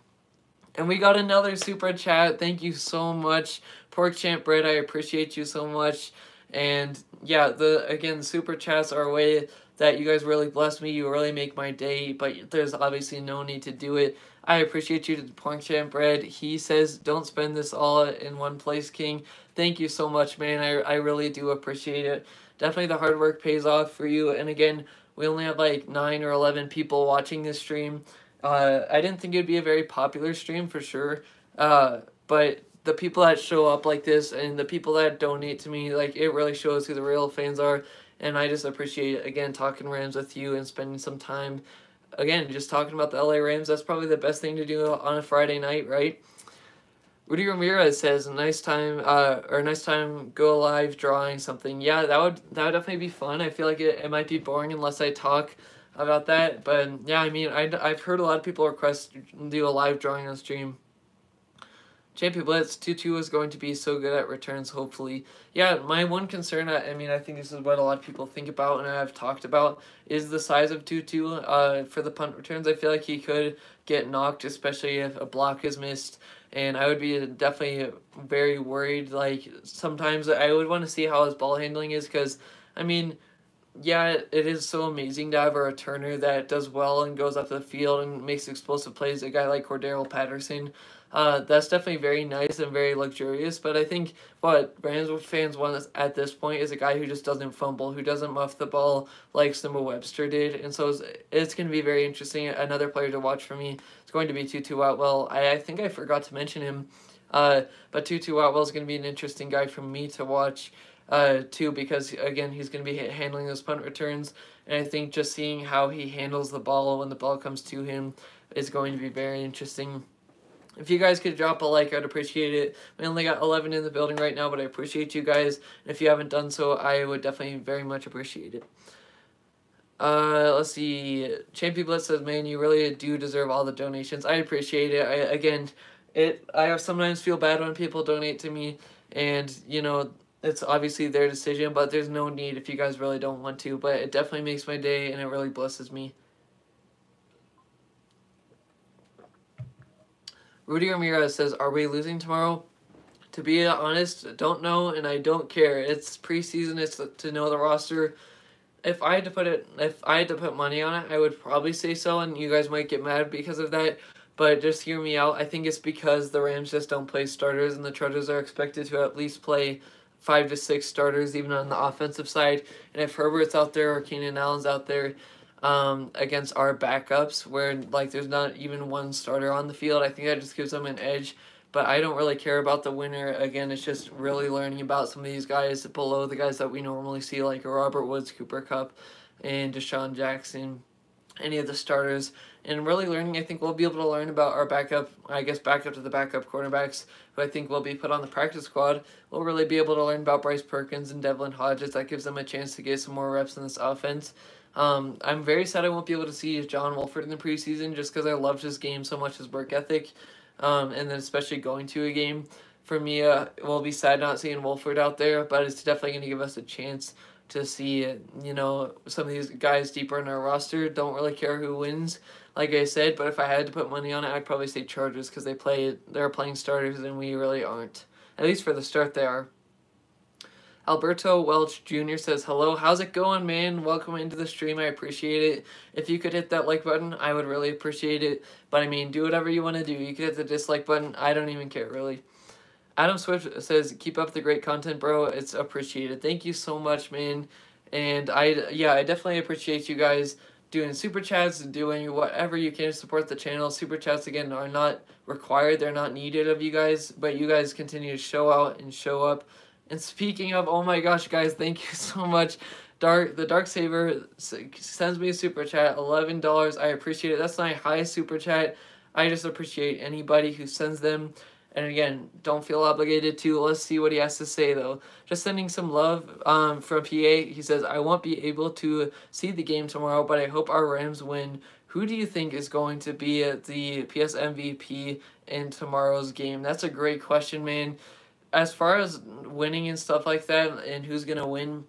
And we got another super chat. Thank you so much, Pork Champ Bread. I appreciate you so much. And yeah, again, super chats are a way that you guys really bless me. You really make my day, but there's obviously no need to do it. I appreciate you, Pork Champ Bread. He says, don't spend this all in one place, King. Thank you so much, man. I really do appreciate it. Definitely the hard work pays off for you. And again, we only have like 9 or 11 people watching this stream. I didn't think it'd be a very popular stream for sure. But the people that show up like this and the people that donate to me, like, it really shows who the real fans are. And I just appreciate, again, talking Rams with you and spending some time, again, just talking about the LA Rams. That's probably the best thing to do on a Friday night, right? Rudy Ramirez says, nice time go live drawing something. Yeah, that would definitely be fun. I feel like it might be boring unless I talk about that. But yeah, I mean, I've heard a lot of people request to do a live drawing on stream. Champion Blitz, Tutu is going to be so good at returns, hopefully. Yeah, my one concern, I mean, I think this is what a lot of people think about and I've talked about, is the size of Tutu for the punt returns. I feel like he could get knocked, especially if a block is missed. And I would be definitely very worried. Like, sometimes I would want to see how his ball handling is because, I mean, yeah, it is so amazing to have a returner that does well and goes up the field and makes explosive plays. A guy like Cordero Patterson, that's definitely very nice and very luxurious. But I think what Rams fans want at this point is a guy who just doesn't fumble, who doesn't muff the ball like Simba Webster did. And so it's going to be very interesting. Another player to watch for me is going to be Tutu Atwell. I think I forgot to mention him, but Tutu Atwell is going to be an interesting guy for me to watch. Too, because again, he's going to be handling those punt returns, and I think just seeing how he handles the ball when the ball comes to him is going to be very interesting. If you guys could drop a like, I'd appreciate it. We only got 11 in the building right now, but I appreciate you guys. And if you haven't done so, I would definitely very much appreciate it. Let's see. Champion Blitz says, man, you really do deserve all the donations. I appreciate it. I sometimes feel bad when people donate to me, and, you know, it's obviously their decision, but there's no need if you guys really don't want to. But it definitely makes my day, and it really blesses me. Rudy Ramirez says, are we losing tomorrow? To be honest, don't know, and I don't care. It's preseason. It's to know the roster. If I had to put money on it, I would probably say so, and you guys might get mad because of that. But just hear me out. I think it's because the Rams just don't play starters, and the Chargers are expected to at least play 5 to 6 starters, even on the offensive side. And if Herbert's out there or Keenan Allen's out there against our backups, where like there's not even one starter on the field, I think that just gives them an edge. But I don't really care about the winner. Again, it's just really learning about some of these guys below the guys that we normally see, like Robert Woods, Cooper Kupp, and Deshaun Jackson, any of the starters, and really learning. I think we'll be able to learn about our backup to the backup quarterbacks, who I think will be put on the practice squad. We'll really be able to learn about Bryce Perkins and Devlin Hodges. That gives them a chance to get some more reps in this offense. I'm very sad I won't be able to see John Wolford in the preseason just because I loved his game so much, his work ethic, and then especially going to a game. For me, it will be sad not seeing Wolford out there, but it's definitely going to give us a chance to see, you know, some of these guys deeper in our roster. Don't really care who wins, like I said, but if I had to put money on it, I'd probably say Chargers because they're playing starters and we really aren't. At least for the start they are. Alberto Welch Jr. says, hello, how's it going, man? Welcome into the stream. I appreciate it. If you could hit that like button, I would really appreciate it. But I mean, do whatever you want to do. You could hit the dislike button. I don't even care, really. Adam Swift says, keep up the great content, bro. It's appreciated. Thank you so much, man. And I definitely appreciate you guys doing super chats and doing whatever you can to support the channel. Super chats, again, are not required. They're not needed of you guys. But you guys continue to show out and show up. And speaking of, oh my gosh, guys, thank you so much. The Dark Saber sends me a super chat, $11. I appreciate it. That's my highest super chat. I just appreciate anybody who sends them. And again, don't feel obligated to. Let's see what he has to say, though. Just sending some love from PA. He says, I won't be able to see the game tomorrow, but I hope our Rams win. Who do you think is going to be the PS MVP in tomorrow's game? That's a great question, man. As far as winning and stuff like that and who's going to win,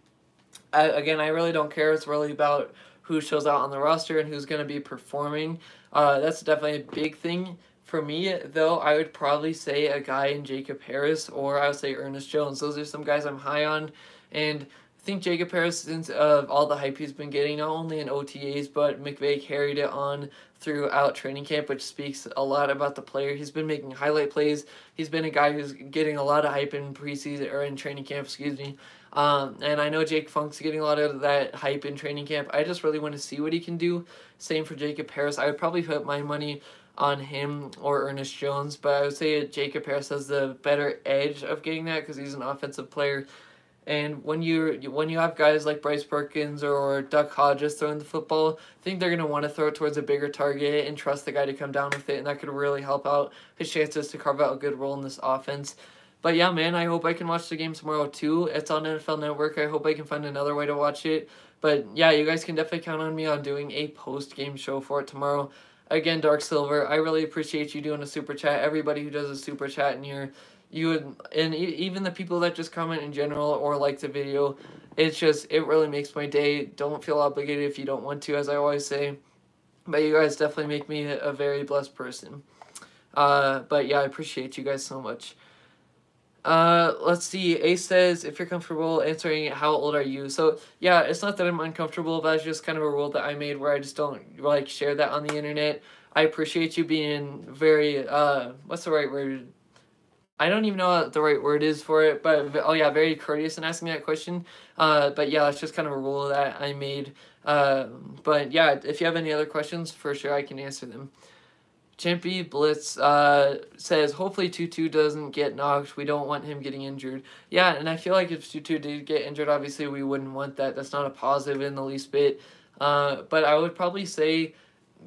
again, I really don't care. It's really about who shows out on the roster and who's going to be performing. That's definitely a big thing. For me, though, I would probably say a guy in Jacob Harris, or I would say Ernest Jones. Those are some guys I'm high on. And think Jacob Harris, since of all the hype he's been getting, not only in OTAs, but McVay carried it on throughout training camp, which speaks a lot about the player. He's been making highlight plays. He's been a guy who's getting a lot of hype in preseason, or in training camp, excuse me. And I know Jake Funk's getting a lot of that hype in training camp. I just really want to see what he can do. Same for Jacob Harris. I would probably put my money on him or Ernest Jones, but I would say Jacob Harris has the better edge of getting that because he's an offensive player. And when you have guys like Bryce Perkins or Duck Hodges throwing the football, I think they're going to want to throw it towards a bigger target and trust the guy to come down with it, and that could really help out his chances to carve out a good role in this offense. But yeah, man, I hope I can watch the game tomorrow too. It's on NFL Network. I hope I can find another way to watch it. But yeah, you guys can definitely count on me on doing a post-game show for it tomorrow. Again, Dark Silver, I really appreciate you doing a super chat. Everybody who does a super chat in here, even the people that just comment in general or like the video, it really makes my day. Don't feel obligated if you don't want to, as I always say. But you guys definitely make me a very blessed person. But yeah, I appreciate you guys so much. Let's see. Ace says, if you're comfortable answering, how old are you? So, yeah, it's not that I'm uncomfortable, but it's just kind of a rule that I made where I just don't, like, share that on the internet. I appreciate you being very, what's the right word? I don't even know what the right word is for it, but, oh yeah, very courteous in asking that question. But yeah, it's just kind of a rule that I made. But yeah, if you have any other questions, for sure I can answer them. Champy Blitz says, hopefully Tutu doesn't get knocked. We don't want him getting injured. Yeah, and I feel like if Tutu did get injured, obviously we wouldn't want that. That's not a positive in the least bit. But I would probably say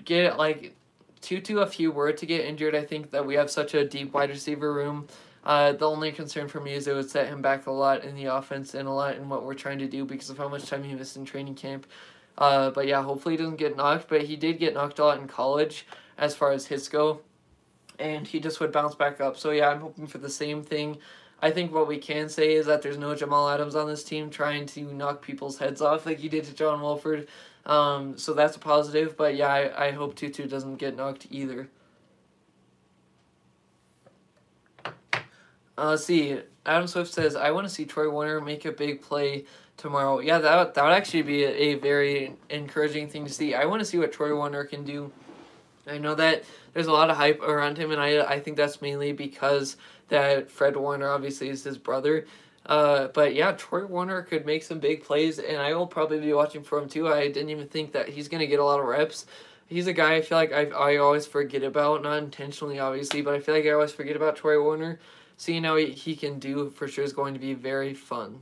get, like, Tutu, if he were to get injured, I think that we have such a deep wide receiver room. The only concern for me is it would set him back a lot in the offense and a lot in what we're trying to do because of how much time he missed in training camp. But yeah, hopefully he doesn't get knocked. But he did get knocked a lot in college as far as hits go, and he just would bounce back up. So yeah, I'm hoping for the same thing. I think what we can say is that there's no Jamal Adams on this team trying to knock people's heads off like he did to John Wolford. So that's a positive, but yeah, I hope Tutu doesn't get knocked either. Let's see. Adam Swift says, I want to see Troy Warner make a big play tomorrow. Yeah, that would actually be a very encouraging thing to see. I want to see what Troy Warner can do. I know that there's a lot of hype around him, and I think that's mainly because that Fred Warner obviously is his brother. But yeah, Troy Warner could make some big plays, and I will probably be watching for him too. I didn't even think that he's going to get a lot of reps. He's a guy I feel like I always forget about, not intentionally obviously, but I feel like I always forget about Troy Warner. Seeing how he can do for sure is going to be very fun.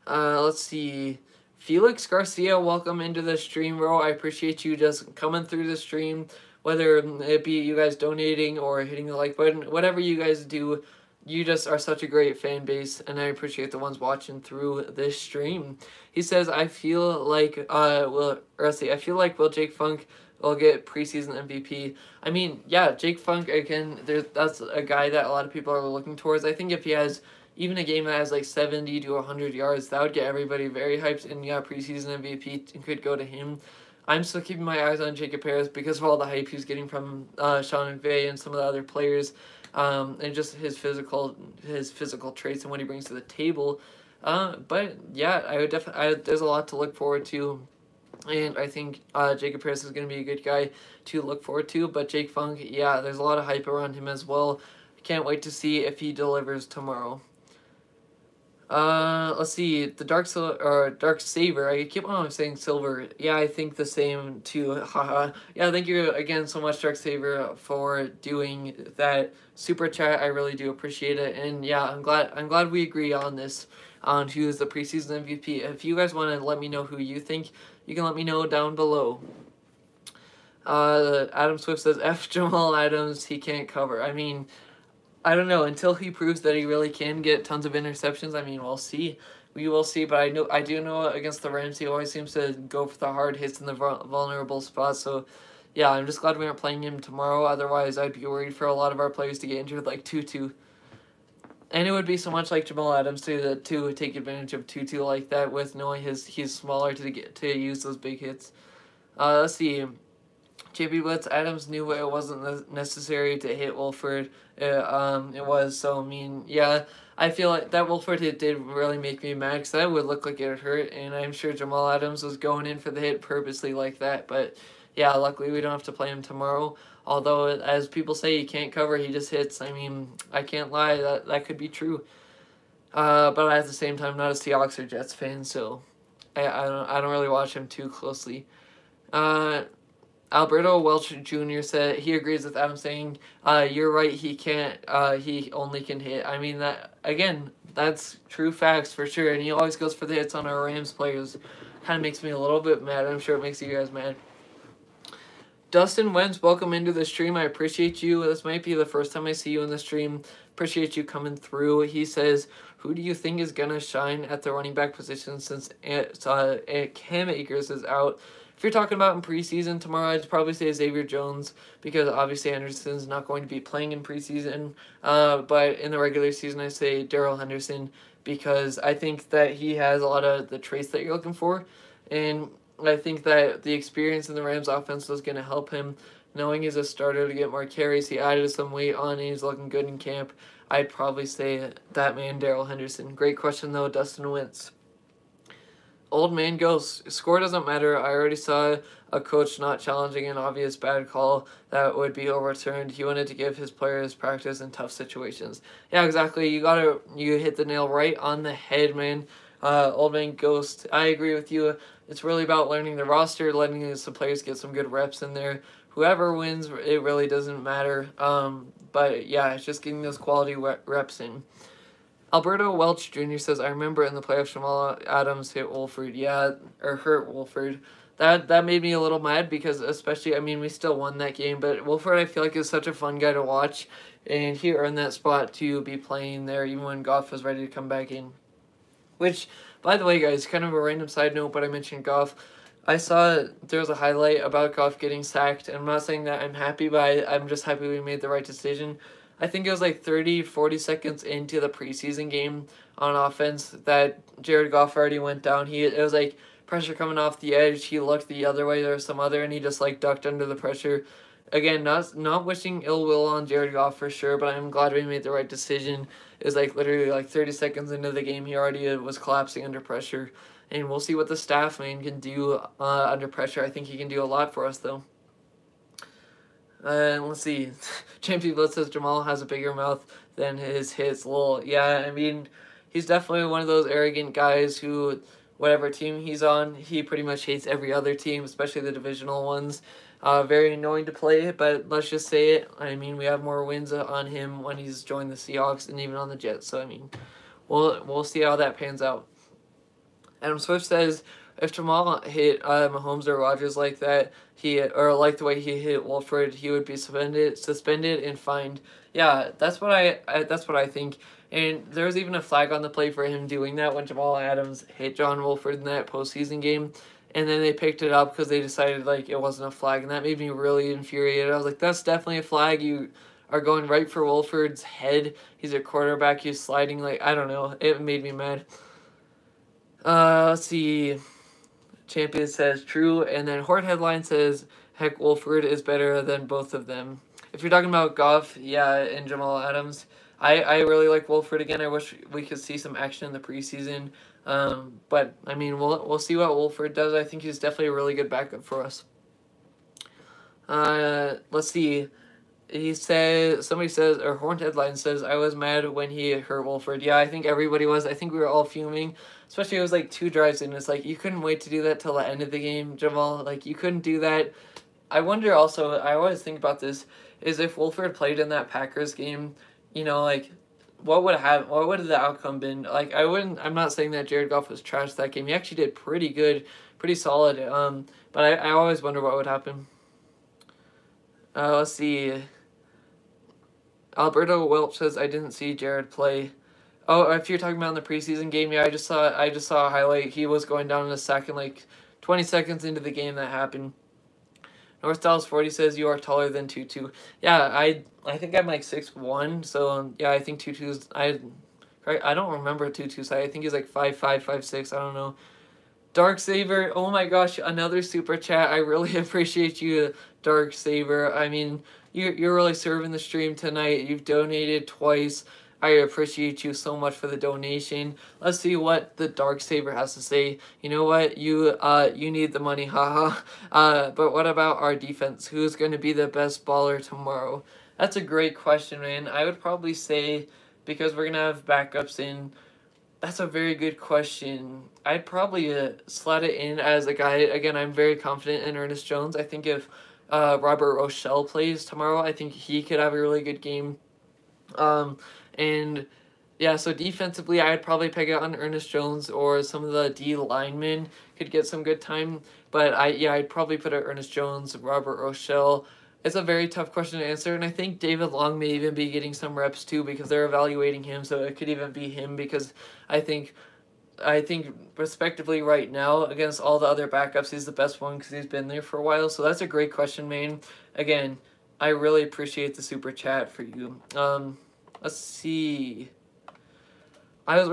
Let's see. Felix Garcia, welcome into the stream, bro. I appreciate you just coming through the stream, whether it be you guys donating or hitting the like button, whatever you guys do. You just are such a great fan base, and I appreciate the ones watching through this stream. He says, I feel like, I feel like will Jake Funk will get preseason MVP. I mean, yeah, Jake Funk, again, that's a guy that a lot of people are looking towards. I think if he has even a game that has like 70 to 100 yards, that would get everybody very hyped, and yeah, preseason MVP could go to him. I'm still keeping my eyes on Jacob Harris because of all the hype he's getting from Sean McVay and some of the other players, and just his physical traits and what he brings to the table. But yeah, I would definitely. There's a lot to look forward to, and I think Jacob Harris is going to be a good guy to look forward to. But Jake Funk, yeah, there's a lot of hype around him as well. Can't wait to see if he delivers tomorrow. Let's see, the Dark Saber, I keep on saying silver. Yeah, I think the same too, haha. Yeah, thank you again so much, Dark Saber, for doing that super chat. I really do appreciate it, and yeah, I'm glad we agree on this, on who is the preseason MVP. If you guys want to let me know who you think, you can let me know down below. Adam Swift says, F Jamal Adams, he can't cover. I mean, I don't know, until he proves that he really can get tons of interceptions. I mean, we'll see. We will see, but I do know against the Rams, he always seems to go for the hard hits in the vulnerable spots. So, yeah, I'm just glad we aren't playing him tomorrow. Otherwise, I'd be worried for a lot of our players to get injured like Tutu. And it would be so much like Jamal Adams to take advantage of Tutu like that, with knowing he's smaller to use those big hits. Let's see. JP Blitz, Adams knew it wasn't necessary to hit Wolford. It was, so I mean, yeah, I feel like that Wolford hit did really make me mad because that would look like it hurt, and I'm sure Jamal Adams was going in for the hit purposely like that, but yeah, luckily we don't have to play him tomorrow. Although, as people say, he can't cover, he just hits. I mean, I can't lie, that could be true. But at the same time, not a Seahawks or Jets fan, so I don't really watch him too closely. Alberto Welch Jr. said he agrees with Adam saying, "You're right. He can't. He only can hit." I mean that again. That's true facts for sure. And he always goes for the hits on our Rams players. Kind of makes me a little bit mad. I'm sure it makes you guys mad. Dustin Wentz, welcome into the stream. I appreciate you. This might be the first time I see you in the stream. Appreciate you coming through. He says, "Who do you think is gonna shine at the running back position since Cam Akers is out?" If you're talking about in preseason tomorrow, I'd probably say Xavier Jones because obviously Anderson's not going to be playing in preseason. But in the regular season, I say Darrell Henderson because I think that he has a lot of the traits that you're looking for. And I think that the experience in the Rams offense was going to help him. Knowing he's a starter to get more carries, he added some weight on and he's looking good in camp. I'd probably say that man, Darrell Henderson. Great question, though, Dustin Wentz. Old man goes, score doesn't matter. I already saw a coach not challenging an obvious bad call that would be overturned. He wanted to give his players practice in tough situations. Yeah, exactly. You hit the nail right on the head, man. Old man Ghost, I agree with you. It's really about learning the roster, letting some players get some good reps in there. Whoever wins, it really doesn't matter. But yeah, it's just getting those quality reps in. Alberto Welch Jr. says, I remember in the playoffs, Jamal Adams hit Wolford. Yeah, or hurt Wolford. That made me a little mad because especially, I mean, we still won that game, but Wolford, I feel like, is such a fun guy to watch, and he earned that spot to be playing there even when Goff was ready to come back in. Which, by the way, guys, kind of a random side note, but I mentioned Goff. I saw there was a highlight about Goff getting sacked, and I'm not saying that I'm happy, but I'm just happy we made the right decision. I think it was like 30, 40 seconds into the preseason game on offense that Jared Goff already went down. It was like pressure coming off the edge. He looked the other way. There was some other, and he just like ducked under the pressure. Again, not wishing ill will on Jared Goff for sure, but I'm glad we made the right decision. It was like literally like 30 seconds into the game, he already was collapsing under pressure. And we'll see what the staff man can do under pressure. I think he can do a lot for us though. Let's see. Champion Blitz says Jamal has a bigger mouth than his hits. Lol. Yeah, I mean, he's definitely one of those arrogant guys who, whatever team he's on, he pretty much hates every other team, especially the divisional ones. Very annoying to play, but let's just say it. I mean, we have more wins on him when he's joined the Seahawks and even on the Jets. So, I mean, we'll see how that pans out. Adam Swift says, if Jamal hit Mahomes or Rodgers like that, or like the way he hit Wolford, he would be suspended and fined. Yeah, that's what I think. And there was even a flag on the play for him doing that when Jamal Adams hit John Wolford in that postseason game, and then they picked it up because they decided like it wasn't a flag, and that made me really infuriated. I was like, that's definitely a flag. You are going right for Wolford's head. He's a quarterback. He's sliding like I don't know. It made me mad. Let's see. Champion says true, and then Horde Headline says, heck, Wolford is better than both of them. If you're talking about Goff, yeah, and Jamal Adams, I really like Wolford again. I wish we could see some action in the preseason. But, I mean, we'll see what Wolford does. I think he's definitely a really good backup for us. Let's see. Somebody says, or Horn Headline says, I was mad when he hurt Wolford. Yeah, I think everybody was. I think we were all fuming. Especially it was like 2 drives in. It's like, you couldn't wait to do that till the end of the game, Jamal. Like, you couldn't do that. I wonder also, I always think about this, is if Wolford played in that Packers game, you know, like, what would the outcome been? Like, I'm not saying that Jared Goff was trash that game. He actually did pretty good, pretty solid. But I always wonder what would happen. Let's see. Alberto Welch says, I didn't see Jared play. Oh, if you're talking about in the preseason game, yeah, I just saw a highlight. He was going down in a second, like 20 seconds into the game that happened. North Dallas 40 says you are taller than Tutu. Yeah, I think I'm like 6'1", so yeah, I think Tutu's I don't remember Tutu's height. I think he's like 5'5", 5'6", I don't know. Darksaber, oh my gosh, another super chat. I really appreciate you, Darksaber. I mean, you're really serving the stream tonight. You've donated twice. I appreciate you so much for the donation. Let's see what the Darksaber has to say. You know what? You need the money, haha. But what about our defense? Who's going to be the best baller tomorrow? That's a great question, man. I would probably say, because we're going to have backups in, that's a very good question. I'd probably slot it in as a guy. Again, I'm very confident in Ernest Jones. I think if Robert Rochelle plays tomorrow, I think he could have a really good game. And yeah, so defensively, I'd probably peg it on Ernest Jones, or some of the D linemen could get some good time. But I'd probably put it Ernest Jones, Robert Rochelle. It's a very tough question to answer, and I think David Long may even be getting some reps too, because they're evaluating him, so it could even be him, because I think respectively right now, against all the other backups, he's the best one because he's been there for a while. So that's a great question, man. Again, I really appreciate the super chat for you. Let's see. Champion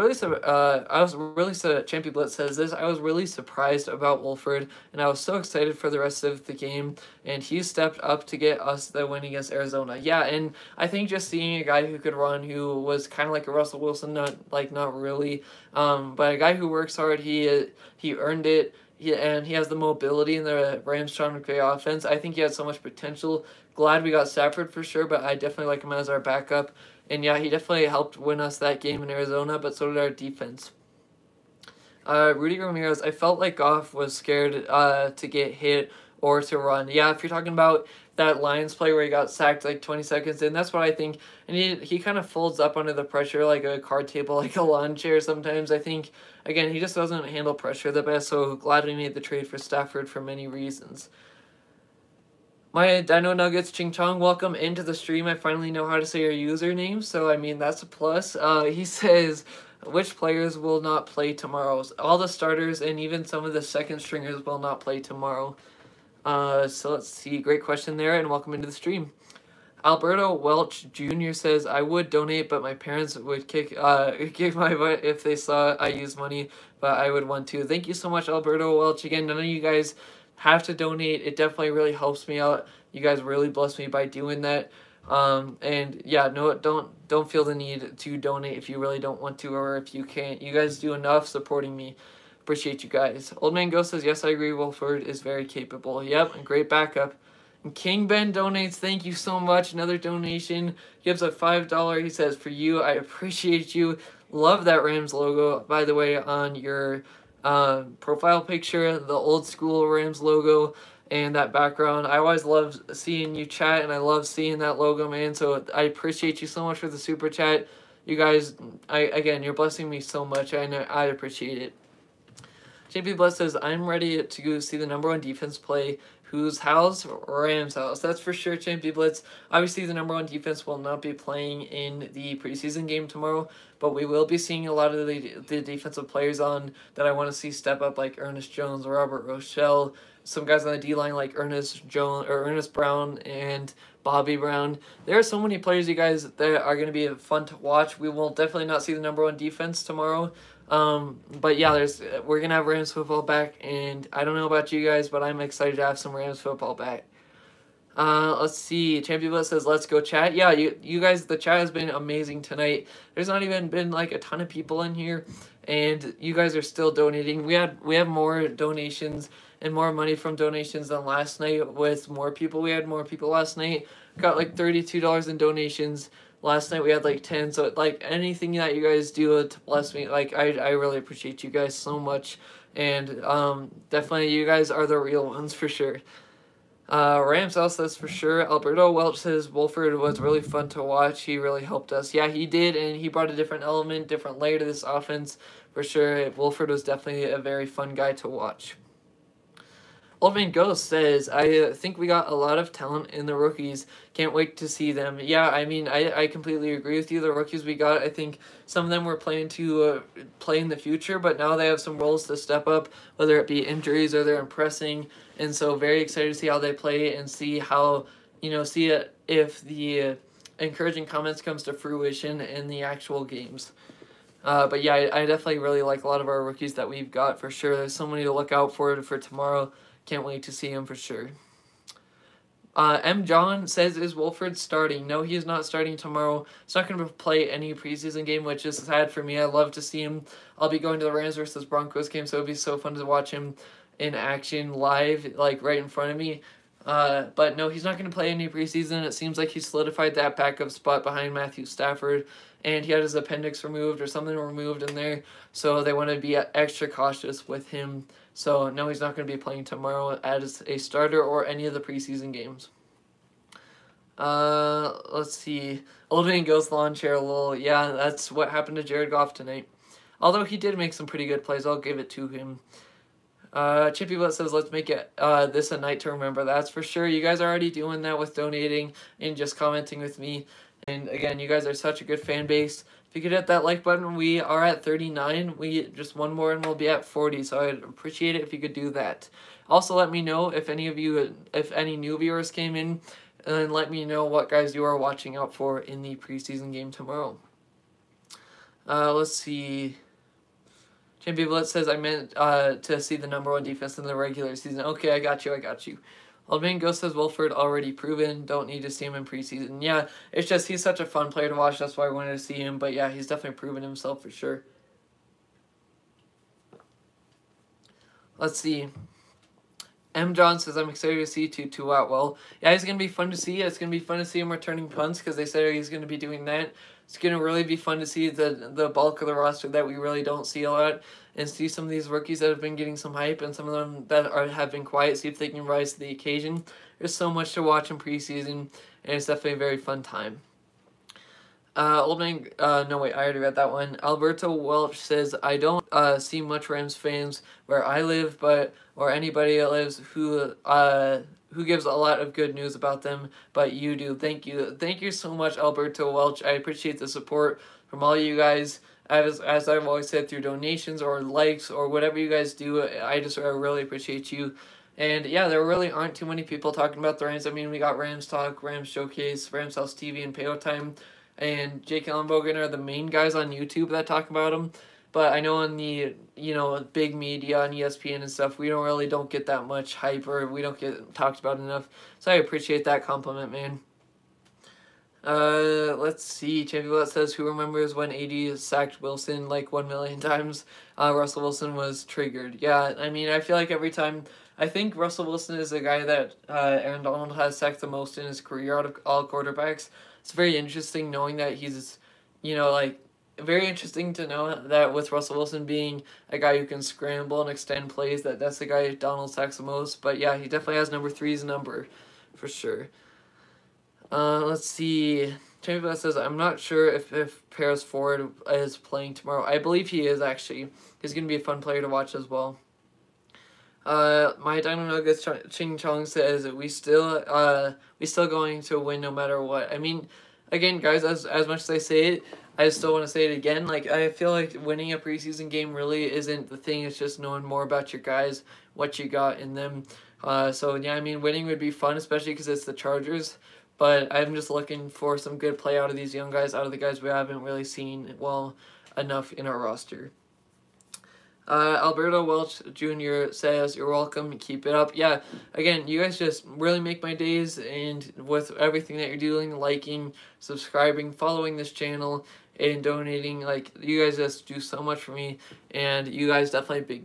Blitz says this. I was really surprised about Wolford, and I was so excited for the rest of the game. And he stepped up to get us the win against Arizona. Yeah, and I think just seeing a guy who could run, who was kind of like a Russell Wilson, not really, but a guy who works hard. He earned it. And he has the mobility in the Rams Sean McVay offense. I think he had so much potential. Glad we got Stafford for sure, but I definitely like him as our backup. And yeah, he definitely helped win us that game in Arizona, but so did our defense. Rudy Ramirez, I felt like Goff was scared to get hit or to run. Yeah, if you're talking about that Lions play where he got sacked like 20 seconds in, that's what I think. And he kind of folds up under the pressure like a card table, like a lawn chair sometimes. I think, again, he just doesn't handle pressure the best, so glad we made the trade for Stafford for many reasons. My Dino Nuggets Ching Chong, welcome into the stream. I finally know how to say your username, so I mean, that's a plus. He says, which players will not play tomorrow? All the starters and even some of the second stringers will not play tomorrow. So let's see. Great question there, and welcome into the stream. Alberto Welch Jr. says, I would donate, but my parents would kick my butt if they saw I use money, but I would want to. Thank you so much, Alberto Welch. Again, none of you guys have to donate. It definitely really helps me out. You guys really bless me by doing that. And yeah, no, don't feel the need to donate if you really don't want to, or if you can't. You guys do enough supporting me. Appreciate you guys. Old Man Ghost says, yes, I agree. Wolford is very capable. Yep, and great backup. And King Ben donates. Thank you so much. Another donation. Gives a $5. He says, for you, I appreciate you. Love that Rams logo, by the way, on your profile picture, the old school Rams logo and that background. I always love seeing you chat, and I love seeing that logo, man. So I appreciate you so much for the super chat. You guys, again, you're blessing me so much. I appreciate it. JP Bless says, I'm ready to see the #1 defense play. Whose house? Rams house. That's for sure, Champion Blitz. Obviously, the #1 defense will not be playing in the preseason game tomorrow, but we will be seeing a lot of the defensive players on that I want to see step up, like Ernest Jones, Robert Rochelle, some guys on the D-line like Ernest Brown and Bobby Brown. There are so many players, you guys, that are going to be fun to watch. We will definitely not see the #1 defense tomorrow. But yeah, we're gonna have Rams football back, and I don't know about you guys, but I'm excited to have some Rams football back. Let's see. Champion Blitz says, let's go chat. Yeah, you guys, the chat has been amazing tonight. There's not even been like a ton of people in here, and you guys are still donating. We have more donations and more money from donations than last night with more people. We had more people last night. Got like $32 in donations. Last night we had like 10, so like anything that you guys do to bless me, like I really appreciate you guys so much, and definitely you guys are the real ones for sure. Rams house, that's for sure. Alberto Welch says Wolford was really fun to watch. He really helped us. Yeah, he did, and he brought a different element, different layer to this offense for sure. Wolford was definitely a very fun guy to watch. Old Man Ghost says, I think we got a lot of talent in the rookies. Can't wait to see them. Yeah, I mean, I completely agree with you. The rookies we got, I think some of them were planning to play in the future, but now they have some roles to step up, whether it be injuries or they're impressing. And so very excited to see how they play and see how, if the encouraging comments comes to fruition in the actual games. But yeah, I definitely really like a lot of our rookies that we've got for sure. There's so many to look out for tomorrow. Can't wait to see him for sure. M. John says, is Wolford starting? No, he is not starting tomorrow. He's not going to play any preseason game, which is sad for me. I love to see him. I'll be going to the Rams versus Broncos game, so it'll be so fun to watch him in action live, like right in front of me. But no, he's not going to play any preseason. It seems like he solidified that backup spot behind Matthew Stafford, and he had his appendix removed or something removed in there, so they want to be extra cautious with him. So no, he's not going to be playing tomorrow as a starter or any of the preseason games. Let's see. Old Man Ghost Lawn Chair, lol. Yeah, that's what happened to Jared Goff tonight. Although he did make some pretty good plays, I'll give it to him. Chippy Butt says, let's make it this a night to remember. That's for sure. You guys are already doing that with donating and just commenting with me. And again, you guys are such a good fan base. If you could hit that like button, we are at 39. We just one more and we'll be at 40. So I'd appreciate it if you could do that. Also, let me know if any of you, if any new viewers came in, and let me know what guys you are watching out for in the preseason game tomorrow. Let's see. Champion Blitz says, I meant to see the #1 defense in the regular season. Okay, I got you. Old Man Ghost says, Wolford already proven. Don't need to see him in preseason. Yeah, it's just he's such a fun player to watch. That's why I wanted to see him. But yeah, he's definitely proven himself for sure. Let's see. M. John says, I'm excited to see Tutu Atwell. Yeah, he's going to be fun to see. It's going to be fun to see him returning punts because they said he's going to be doing that. It's going to really be fun to see the bulk of the roster that we really don't see a lot and see some of these rookies that have been getting some hype and some of them that have been quiet, see if they can rise to the occasion. There's so much to watch in preseason, and it's definitely a very fun time. Old Man, no wait, I already read that one. Alberto Welch says, I don't see much Rams fans where I live, or anybody that lives who gives a lot of good news about them, but you do. Thank you so much, Alberto Welch. I appreciate the support from all you guys. As I've always said, through donations or likes or whatever you guys do, I really appreciate you. And yeah, there really aren't too many people talking about the Rams. I mean, we got Rams Talk, Rams Showcase, Rams House TV, and Payo Time, and Jake Ellenbogen are the main guys on YouTube that talk about them. But I know on the, big media on ESPN and stuff, we don't get that much hype, or we don't get talked about enough. So I appreciate that compliment, man. Let's see. Champion says, who remembers when AD sacked Wilson like 1 million times? Russell Wilson was triggered. Yeah, I mean, I feel like every time, I think Russell Wilson is the guy that Aaron Donald has sacked the most in his career out of all quarterbacks. It's very interesting knowing that he's, very interesting to know that with Russell Wilson being a guy who can scramble and extend plays, that's the guy Donald sacks the most. But yeah, he definitely has #3's number, for sure. Let's see. Champion says, I'm not sure if Paris Ford is playing tomorrow. I believe he is, actually. He's going to be a fun player to watch as well. My Dino Nuggets Ching Chong says, we still going to win no matter what. I mean, again, guys, as much as I say it, I still want to say it again. Like, I feel like winning a preseason game really isn't the thing. It's just knowing more about your guys, what you got in them. So, yeah, I mean, winning would be fun, especially because it's the Chargers. But I'm just looking for some good play out of these young guys, out of the guys we haven't really seen well enough in our roster. Alberto Welch Jr. says, you're welcome, keep it up. Yeah, again, you guys just really make my days, and with everything that you're doing, liking, subscribing, following this channel, and donating, like, you guys just do so much for me, and you guys definitely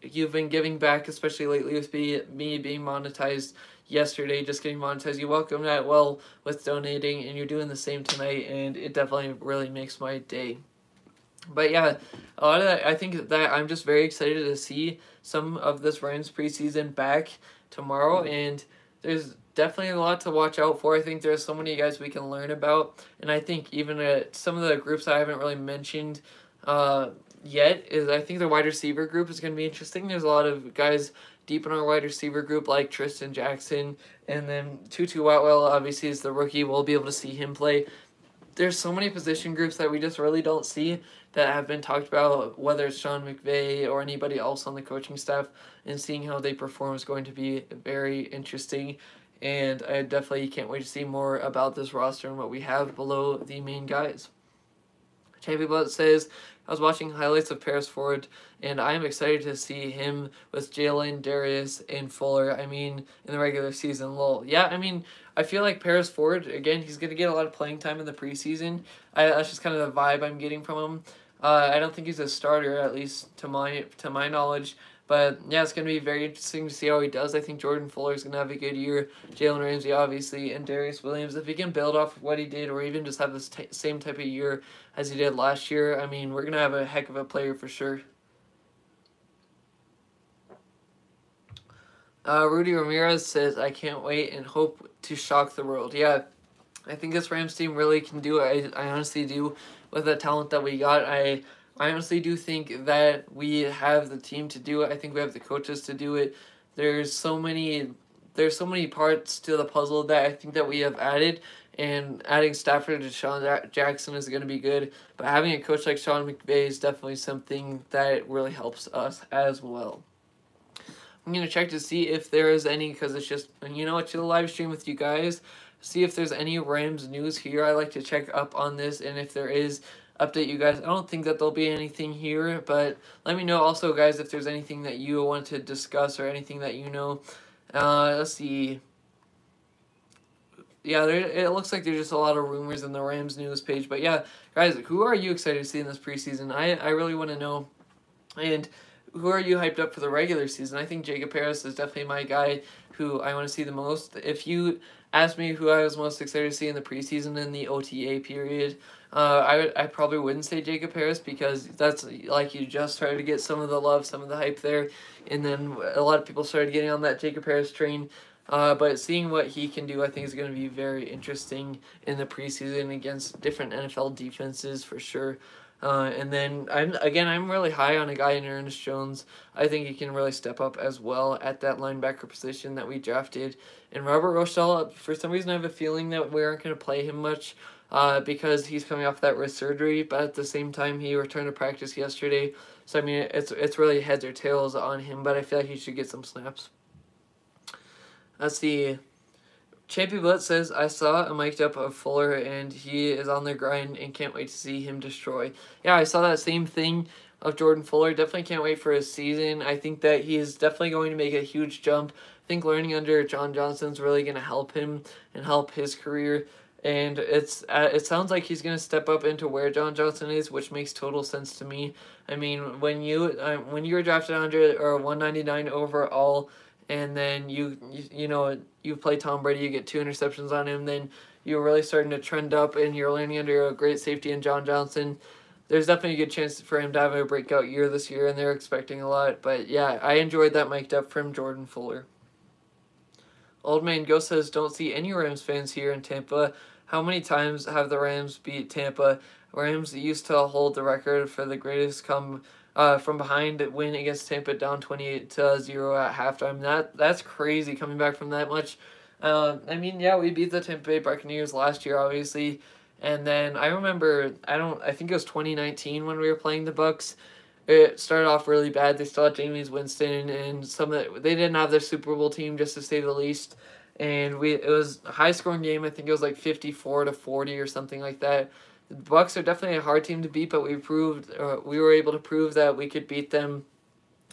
you've been giving back, especially lately with me being monetized yesterday, just getting monetized. You welcome that well with donating, and you're doing the same tonight, and it definitely really makes my day. But yeah, a lot of that, I think that I'm just very excited to see some of this Rams preseason back tomorrow, and there's definitely a lot to watch out for. I think there's so many guys we can learn about, and I think even some of the groups I haven't really mentioned yet is, I think the wide receiver group is going to be interesting. There's a lot of guys deep in our wide receiver group like Tristan Jackson, and then Tutu Atwell obviously is the rookie. We'll be able to see him play. There's so many position groups that we just really don't see that have been talked about, whether it's Sean McVay or anybody else on the coaching staff, and seeing how they perform is going to be very interesting. And I definitely can't wait to see more about this roster and what we have below the main guys. Champion Blood says, I was watching highlights of Paris Ford, and I am excited to see him with Jalen, Darius, and Fuller. I mean, in the regular season, lol. Yeah, I mean, I feel like Paris Ford, again, he's going to get a lot of playing time in the preseason. That's just kind of the vibe I'm getting from him. I don't think he's a starter, at least to my knowledge. But yeah, it's going to be very interesting to see how he does. I think Jordan Fuller is going to have a good year. Jalen Ramsey, obviously, and Darius Williams. If he can build off of what he did, or even just have the same type of year as he did last year, I mean, we're going to have a heck of a player for sure. Rudy Ramirez says, I can't wait and hope to shock the world. Yeah, I think this Rams team really can do it. I honestly do, with the talent that we got. I honestly do think that we have the team to do it. I think we have the coaches to do it. There's so many parts to the puzzle that I think that we have added, and adding Stafford to Sean Jackson is going to be good. But having a coach like Sean McVay is definitely something that really helps us as well. I'm going to check to see if there is any, because it's just, you know, it's a live stream with you guys. See if there's any Rams news here. I like to check up on this, and if there is, update you guys. I don't think that there'll be anything here, but let me know also, guys, if there's anything that you want to discuss or anything that you know. Let's see. Yeah, it looks like there's just a lot of rumors in the Rams news page. But yeah, guys, who are you excited to see in this preseason? I really want to know. And who are you hyped up for the regular season? I think Jacob Harris is definitely my guy who I want to see the most. If you asked me who I was most excited to see in the preseason in the OTA period, I probably wouldn't say Jacob Harris, because that's like you just started to get some of the love, some of the hype there, and then a lot of people started getting on that Jacob Harris train. But seeing what he can do, I think, is going to be very interesting in the preseason against different NFL defenses for sure. And then I'm really high on a guy in Ernest Jones. I think he can really step up as well at that linebacker position that we drafted. And Robert Rochelle, for some reason, I have a feeling that we aren't going to play him much, because he's coming off that wrist surgery. But at the same time, he returned to practice yesterday. So I mean, it's really heads or tails on him. But I feel like he should get some snaps. Let's see. Champion Blitz says, I saw a mic'd up of Fuller, and he is on the grind and can't wait to see him destroy. Yeah, I saw that same thing of Jordan Fuller. Definitely can't wait for his season. I think that he is definitely going to make a huge jump. I think learning under John Johnson's really going to help him and help his career. And it sounds like he's going to step up into where John Johnson is, which makes total sense to me. I mean, when you were drafted 100 or 199 overall, and then you play Tom Brady, you get 2 interceptions on him, then you're really starting to trend up, and you're learning under a great safety in John Johnson. There's definitely a good chance for him to have a breakout year this year, and they're expecting a lot. But yeah, I enjoyed that mic'd up from Jordan Fuller. Old Man Ghost says, don't see any Rams fans here in Tampa. How many times have the Rams beat Tampa? Rams used to hold the record for the greatest from behind win against Tampa, down 28-0 at halftime. That's crazy, coming back from that much. I mean, yeah, we beat the Tampa Bay Buccaneers last year, obviously. And then I remember, I think it was 2019 when we were playing the Bucs. It started off really bad. They still had Jameis Winston, and they didn't have their Super Bowl team, just to say the least. And it was a high-scoring game. I think it was like 54-40 or something like that. The Bucs are definitely a hard team to beat, but we were able to prove that we could beat them,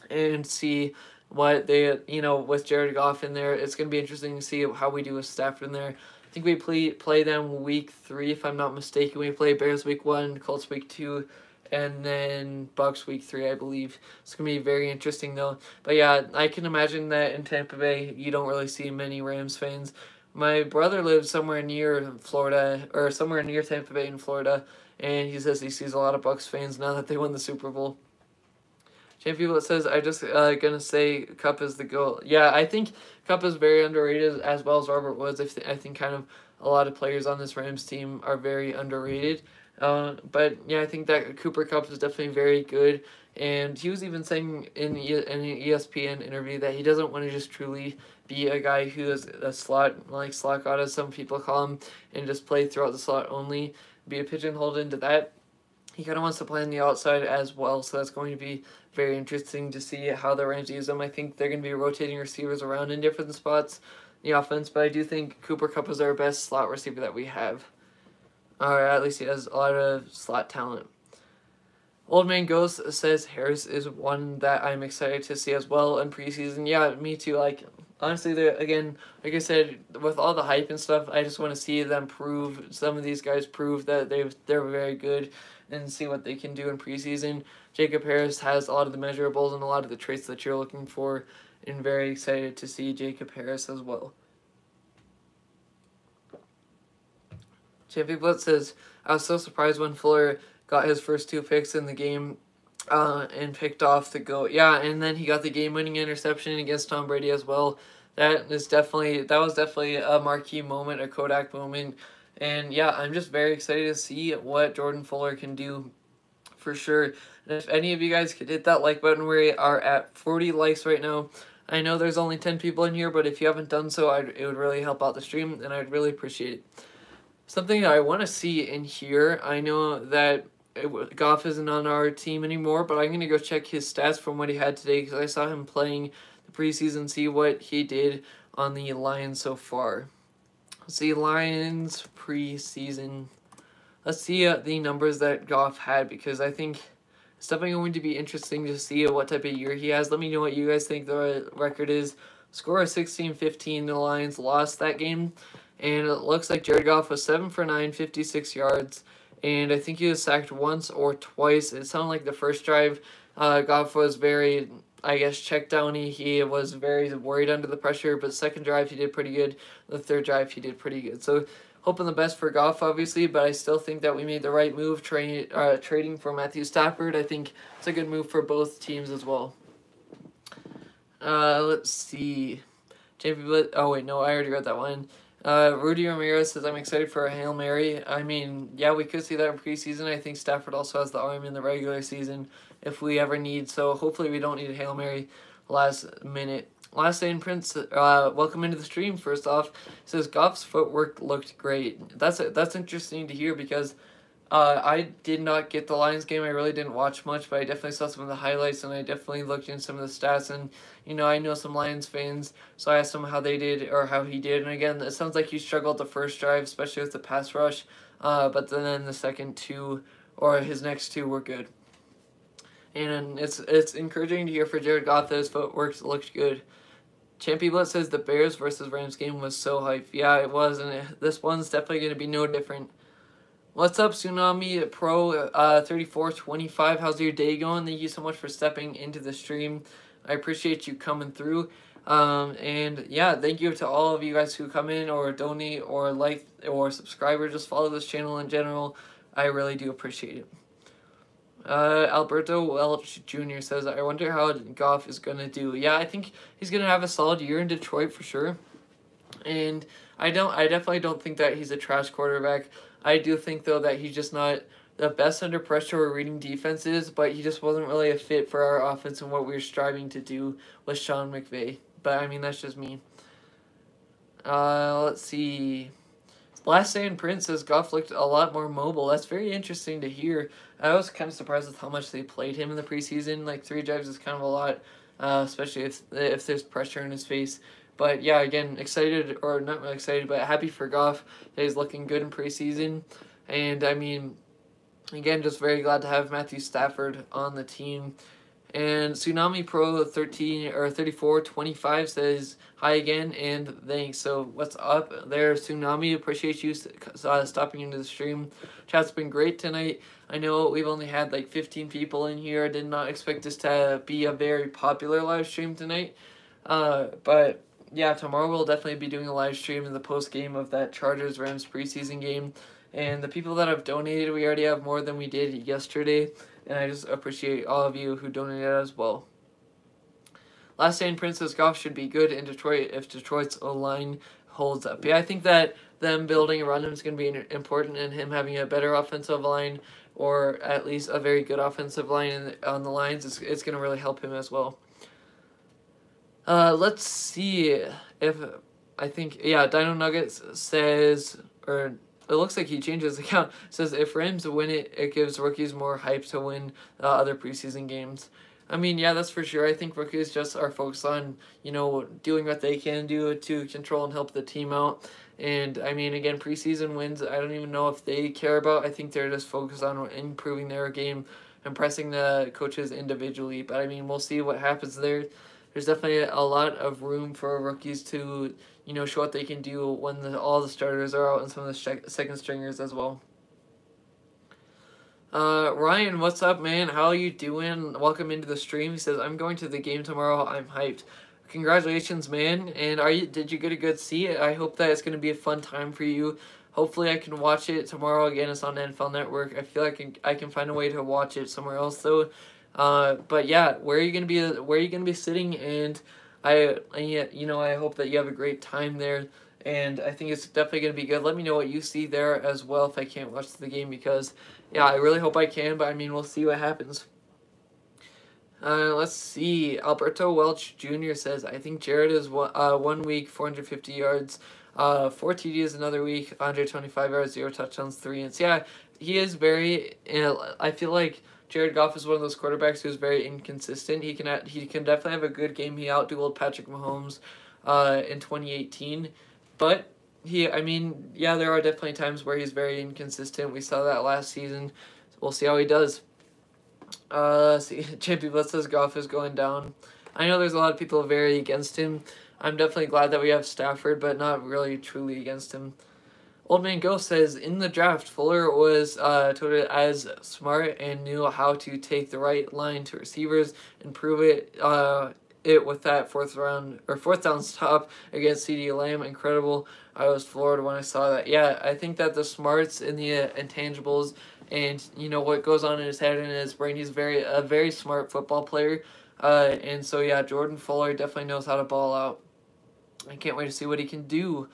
and see what they, with Jared Goff in there. It's going to be interesting to see how we do with Stafford in there. I think we play them week 3, if I'm not mistaken. We play Bears week 1, Colts week 2, and then Bucs week 3, I believe. It's going to be very interesting, though. But yeah, I can imagine that in Tampa Bay, you don't really see many Rams fans. My brother lives somewhere near Florida, or somewhere near Tampa Bay in Florida, and he says he sees a lot of Bucs fans now that they won the Super Bowl. Champion says, I just gonna say Kupp is the GOAT. Yeah, I think Kupp is very underrated, as well as Robert Woods. I think kind of a lot of players on this Rams team are very underrated. But yeah, I think that Cooper Kupp is definitely very good. And he was even saying in an ESPN interview that he doesn't want to just truly be a guy who is a slot god, as some people call him, and just play throughout the slot only, be a pigeonholed into that. He kind of wants to play on the outside as well, so that's going to be very interesting to see how the Rams use them. I think they're going to be rotating receivers around in different spots in the offense, but I do think Cooper Kupp is our best slot receiver that we have. Or at least he has a lot of slot talent. Old Man Ghost says Harris is one that I'm excited to see as well in preseason. Yeah, me too. Like, honestly, again, like I said, with all the hype and stuff, I just want to see them prove, some of these guys prove that they're very good and see what they can do in preseason. Jacob Harris has a lot of the measurables and a lot of the traits that you're looking for, and very excited to see Jacob Harris as well. Champion Blitz says, I was so surprised when Fuller got his first 2 picks in the game and picked off the GOAT. Yeah, and then he got the game-winning interception against Tom Brady as well. That was definitely a marquee moment, a Kodak moment. And yeah, I'm just very excited to see what Jordan Fuller can do for sure. And if any of you guys could hit that like button, we are at 40 likes right now. I know there's only 10 people in here, but if you haven't done so, it would really help out the stream, and I'd really appreciate it. Something that I want to see in here, I know that Goff isn't on our team anymore, but I'm going to go check his stats from what he had today because I saw him playing the preseason, see what he did on the Lions so far. Let's see, Lions preseason. Let's see the numbers that Goff had because I think it's definitely going to be interesting to see what type of year he has. Let me know what you guys think the record is. Score of 16-15, the Lions lost that game. And it looks like Jared Goff was 7 for 9, 56 yards. And I think he was sacked once or twice. It sounded like the first drive, Goff was very, I guess, check downy. He was very worried under the pressure. But second drive, he did pretty good. The third drive, he did pretty good. So hoping the best for Goff, obviously. But I still think that we made the right move trading for Matthew Stafford. I think it's a good move for both teams as well. Let's see. Oh, wait, no, I already read that one. Rudy Ramirez says, I'm excited for a Hail Mary. I mean, yeah, we could see that in preseason. I think Stafford also has the arm in the regular season if we ever need. So hopefully we don't need a Hail Mary last minute. Last Day in Prince, welcome into the stream. First off, says Goff's footwork looked great. That's interesting to hear because I did not get the Lions game. I really didn't watch much, but I definitely saw some of the highlights, and I definitely looked in some of the stats. And, you know, I know some Lions fans, so I asked them how they did or how he did. And, again, it sounds like he struggled the first drive, especially with the pass rush. But then the second 2 or his next 2 were good. And it's encouraging to hear for Jared Goff that his footwork looked good. Champy Blitz says the Bears versus Rams game was so hype. Yeah, it was, and this one's definitely going to be no different. What's up, Tsunami Pro 3425? How's your day going? Thank you so much for stepping into the stream. I appreciate you coming through. And yeah, thank you to all of you guys who come in or donate or like or subscribe or just follow this channel in general. I really do appreciate it. Alberto Welch Jr. says, I wonder how Goff is going to do. Yeah, I think he's going to have a solid year in Detroit for sure. And I definitely don't think that he's a trash quarterback. I do think, though, that he's just not the best under pressure or reading defenses, but he just wasn't really a fit for our offense and what we were striving to do with Sean McVay. But, I mean, that's just me. Let's see. Last Day in Prince says Goff looked a lot more mobile. That's very interesting to hear. I was kind of surprised with how much they played him in the preseason. Like, 3 drives is kind of a lot, especially if there's pressure in his face. But, yeah, again, excited, or not really excited, but happy for Goff that he's looking good in preseason. And, I mean, again, just very glad to have Matthew Stafford on the team. And Tsunami Pro 3425 says, hi again, and thanks. So, what's up there, Tsunami? Appreciate you stopping into the stream. Chat's been great tonight. I know we've only had like 15 people in here. I did not expect this to be a very popular live stream tonight. But yeah, tomorrow we'll definitely be doing a live stream in the post game of that Chargers-Rams preseason game. And the people that have donated, we already have more than we did yesterday. And I just appreciate all of you who donated as well. Last Day in Princess Goff should be good in Detroit if Detroit's O-line holds up. Yeah, I think that them building around him is going to be important, and him having a better offensive line or at least a very good offensive line on the lines, it's going to really help him as well. Let's see if I think, yeah, Dino Nuggets says, or it looks like he changed his account, says if Rams win it, it gives rookies more hype to win other preseason games. I mean, yeah, that's for sure. I think rookies just are focused on, you know, doing what they can do to control and help the team out. And, I mean, again, preseason wins, I don't even know if they care about. I think they're just focused on improving their game impressing the coaches individually. But I mean, we'll see what happens there. There's definitely a lot of room for rookies to, show what they can do when all the starters are out and some of the second stringers as well. Ryan, what's up, man? How are you doing? Welcome into the stream. He says, I'm going to the game tomorrow. I'm hyped. Congratulations, man. And did you get a good seat? I hope that it's going to be a fun time for you. Hopefully I can watch it tomorrow. Again, it's on NFL Network. I feel like I can find a way to watch it somewhere else though. But yeah, where are you going to be sitting? And I hope that you have a great time there. And I think it's definitely going to be good. Let me know what you see there as well if I can't watch the game, because yeah, I really hope I can, but I mean, we'll see what happens. Let's see. Alberto Welch Jr. says, I think Jared is 1 week, 450 yards, 4 TDs another week, 125 yards, 0 touchdowns, 3 ends. Yeah, he is very, I feel like Jared Goff is one of those quarterbacks who's very inconsistent. He can definitely have a good game. He outdueled Patrick Mahomes in 2018, but there are definitely times where he's very inconsistent. We saw that last season. We'll see how he does. Champion Blitz says Goff is going down. I know there's a lot of people very against him. I'm definitely glad that we have Stafford, but not really truly against him. Old Man Ghost says, in the draft, Fuller was touted as smart and knew how to take the right line to receivers and prove it with that fourth down stop against CeeDee Lamb. Incredible. I was floored when I saw that. Yeah, I think that the smarts and the intangibles and what goes on in his head and in his brain, he's a very smart football player. And so yeah, Jordan Fuller definitely knows how to ball out. I can't wait to see what he can do.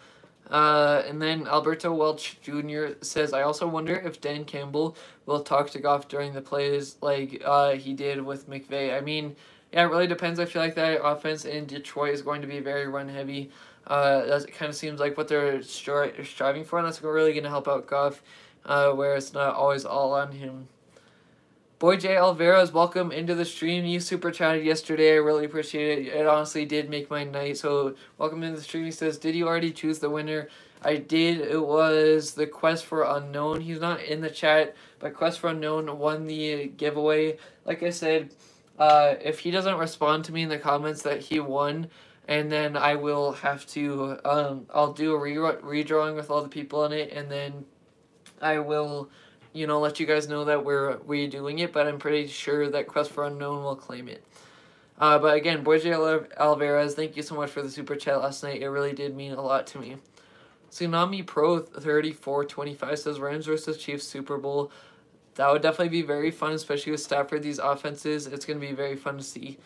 And then Alberto Welch Jr. says, I also wonder if Dan Campbell will talk to Goff during the plays like he did with McVay. I mean, yeah, it really depends. I feel like that offense in Detroit is going to be very run-heavy. That kind of seems like what they're striving for, and that's really going to help out Goff, where it's not always all on him. Boy J. Alvarez, welcome into the stream. You super chatted yesterday. I really appreciate it. It honestly did make my night. So welcome into the stream. He says, did you already choose the winner? I did. It was the Quest for Unknown. He's not in the chat, but Quest for Unknown won the giveaway. Like I said, if he doesn't respond to me in the comments that he won, and then I will have to, I'll do a redrawing with all the people in it, and then I will, let you guys know that we're redoing it, but I'm pretty sure that Quest for Unknown will claim it. But again, Boy J. Alvarez, thank you so much for the super chat last night. It really did mean a lot to me. Tsunami Pro 3425 says Rams versus Chiefs Super Bowl. That would definitely be very fun, especially with Stafford, these offenses. It's going to be very fun to see.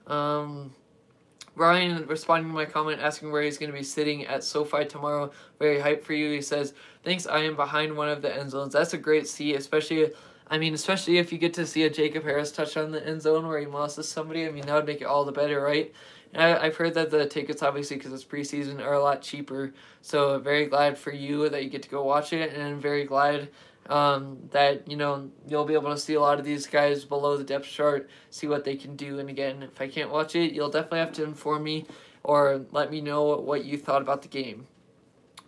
Ryan responding to my comment asking where he's going to be sitting at SoFi tomorrow. Very hyped for you. He says, thanks, I am behind one of the end zones. That's a great seat, especially if you get to see a Jacob Harris touch on the end zone where he mosses somebody. I mean, that would make it all the better, right? And I've heard that the tickets, obviously, because it's preseason, are a lot cheaper. So very glad for you that you get to go watch it, and I'm very glad that you'll be able to see a lot of these guys below the depth chart, see what they can do. And again, if I can't watch it, you'll definitely have to inform me or let me know what you thought about the game.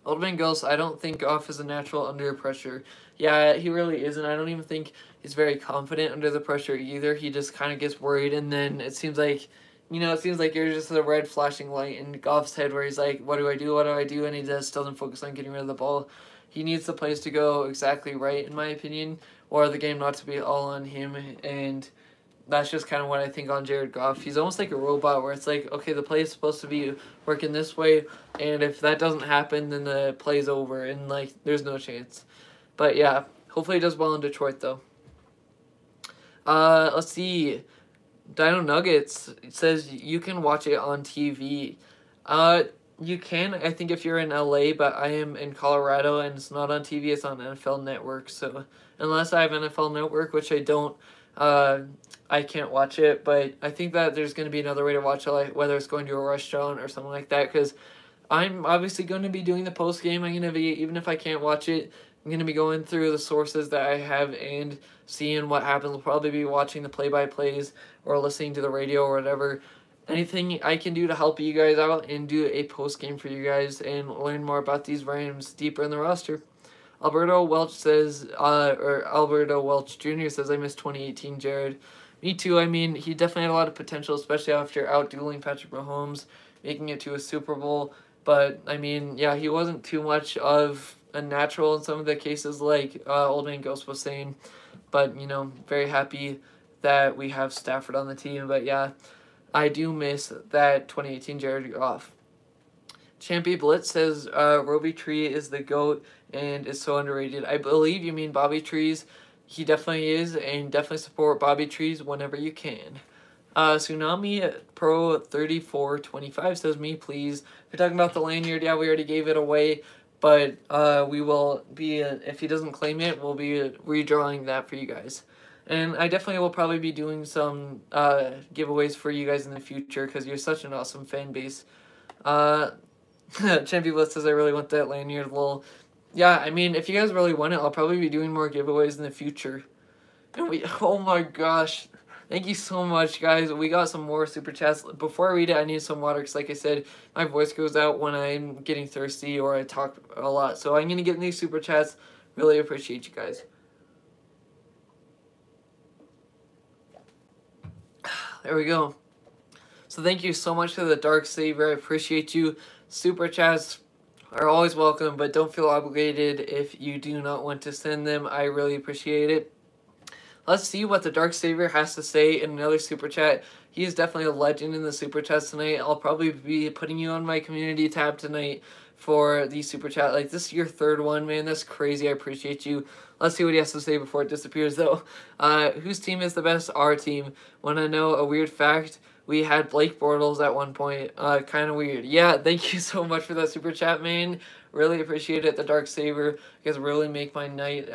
Old Man Ghost, I don't think Goff is a natural under pressure. Yeah, he really isn't. I don't even think he's very confident under the pressure either. He just kind of gets worried, and then it seems like you're just a red flashing light in Goff's head where he's like, what do I do? What do I do? And he just doesn't focus on getting rid of the ball. He needs the plays to go exactly right, in my opinion, or the game not to be all on him, and that's just kind of what I think on Jared Goff. He's almost like a robot where it's like, okay, the play is supposed to be working this way, and if that doesn't happen, then the play's over, and, there's no chance. But, yeah, hopefully he does well in Detroit, though. Let's see. Dino Nuggets says you can watch it on TV. You can, I think, if you're in LA, but I am in Colorado, and it's not on TV, it's on NFL Network, so unless I have NFL Network, which I don't, I can't watch it, but I think that there's going to be another way to watch it, whether it's going to a restaurant or something like that, because I'm obviously going to be doing the post-game. I'm going to be, even if I can't watch it, I'm going to be going through the sources that I have and seeing what happens. I'll probably be watching the play-by-plays or listening to the radio or whatever. Anything I can do to help you guys out and do a post-game for you guys and learn more about these Rams deeper in the roster. Alberto Welch says, or Alberto Welch Jr. says, I miss 2018 Jared. Me too. I mean, he definitely had a lot of potential, especially after outdueling Patrick Mahomes, making it to a Super Bowl. But, I mean, yeah, he wasn't too much of a natural in some of the cases, like Old Man Ghost was saying. But, you know, very happy that we have Stafford on the team. But, yeah, I do miss that 2018 Jared Goff. Champy Blitz says Roby Tree is the GOAT and is so underrated. I believe you mean Bobby Trees. He definitely is, and definitely support Bobby Trees whenever you can. Tsunami Pro 3425 says, me please. If you're talking about the lanyard, yeah, we already gave it away, but we will be, if he doesn't claim it, we'll be redrawing that for you guys. And I definitely will probably be doing some giveaways for you guys in the future because you're such an awesome fan base. Champion Blitz says, I really want that lanyard. Well, yeah, I mean, if you guys really want it, I'll probably be doing more giveaways in the future. And oh my gosh. Thank you so much, guys. We got some more super chats. Before I read it, I need some water because, like I said, my voice goes out when I'm getting thirsty or I talk a lot. So I'm going to get in these super chats. Really appreciate you guys. There we go. So thank you so much to the Dark Savior. I appreciate you. Super chats are always welcome, but don't feel obligated if you do not want to send them. I really appreciate it. Let's see what the Dark Savior has to say in another super chat. He is definitely a legend in the super chats tonight. I'll probably be putting you on my community tab tonight for the super chat. Like, this is your third one, man. That's crazy. I appreciate you. Let's see what he has to say before it disappears, though. Whose team is the best? Our team. Want to know a weird fact? We had Blake Bortles at one point. Kind of weird. Yeah, thank you so much for that super chat, man. Really appreciate it. The Dark Savior. You guys really make my night.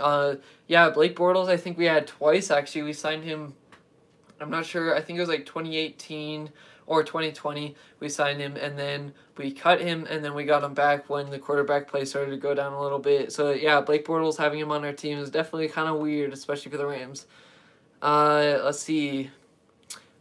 Yeah, Blake Bortles, I think we had twice, actually. We signed him, I'm not sure. I think it was like 2018 or 2020. We signed him, and then we cut him, and then we got him back when the quarterback play started to go down a little bit. So, yeah, Blake Bortles having him on our team is definitely kind of weird, especially for the Rams. Let's see.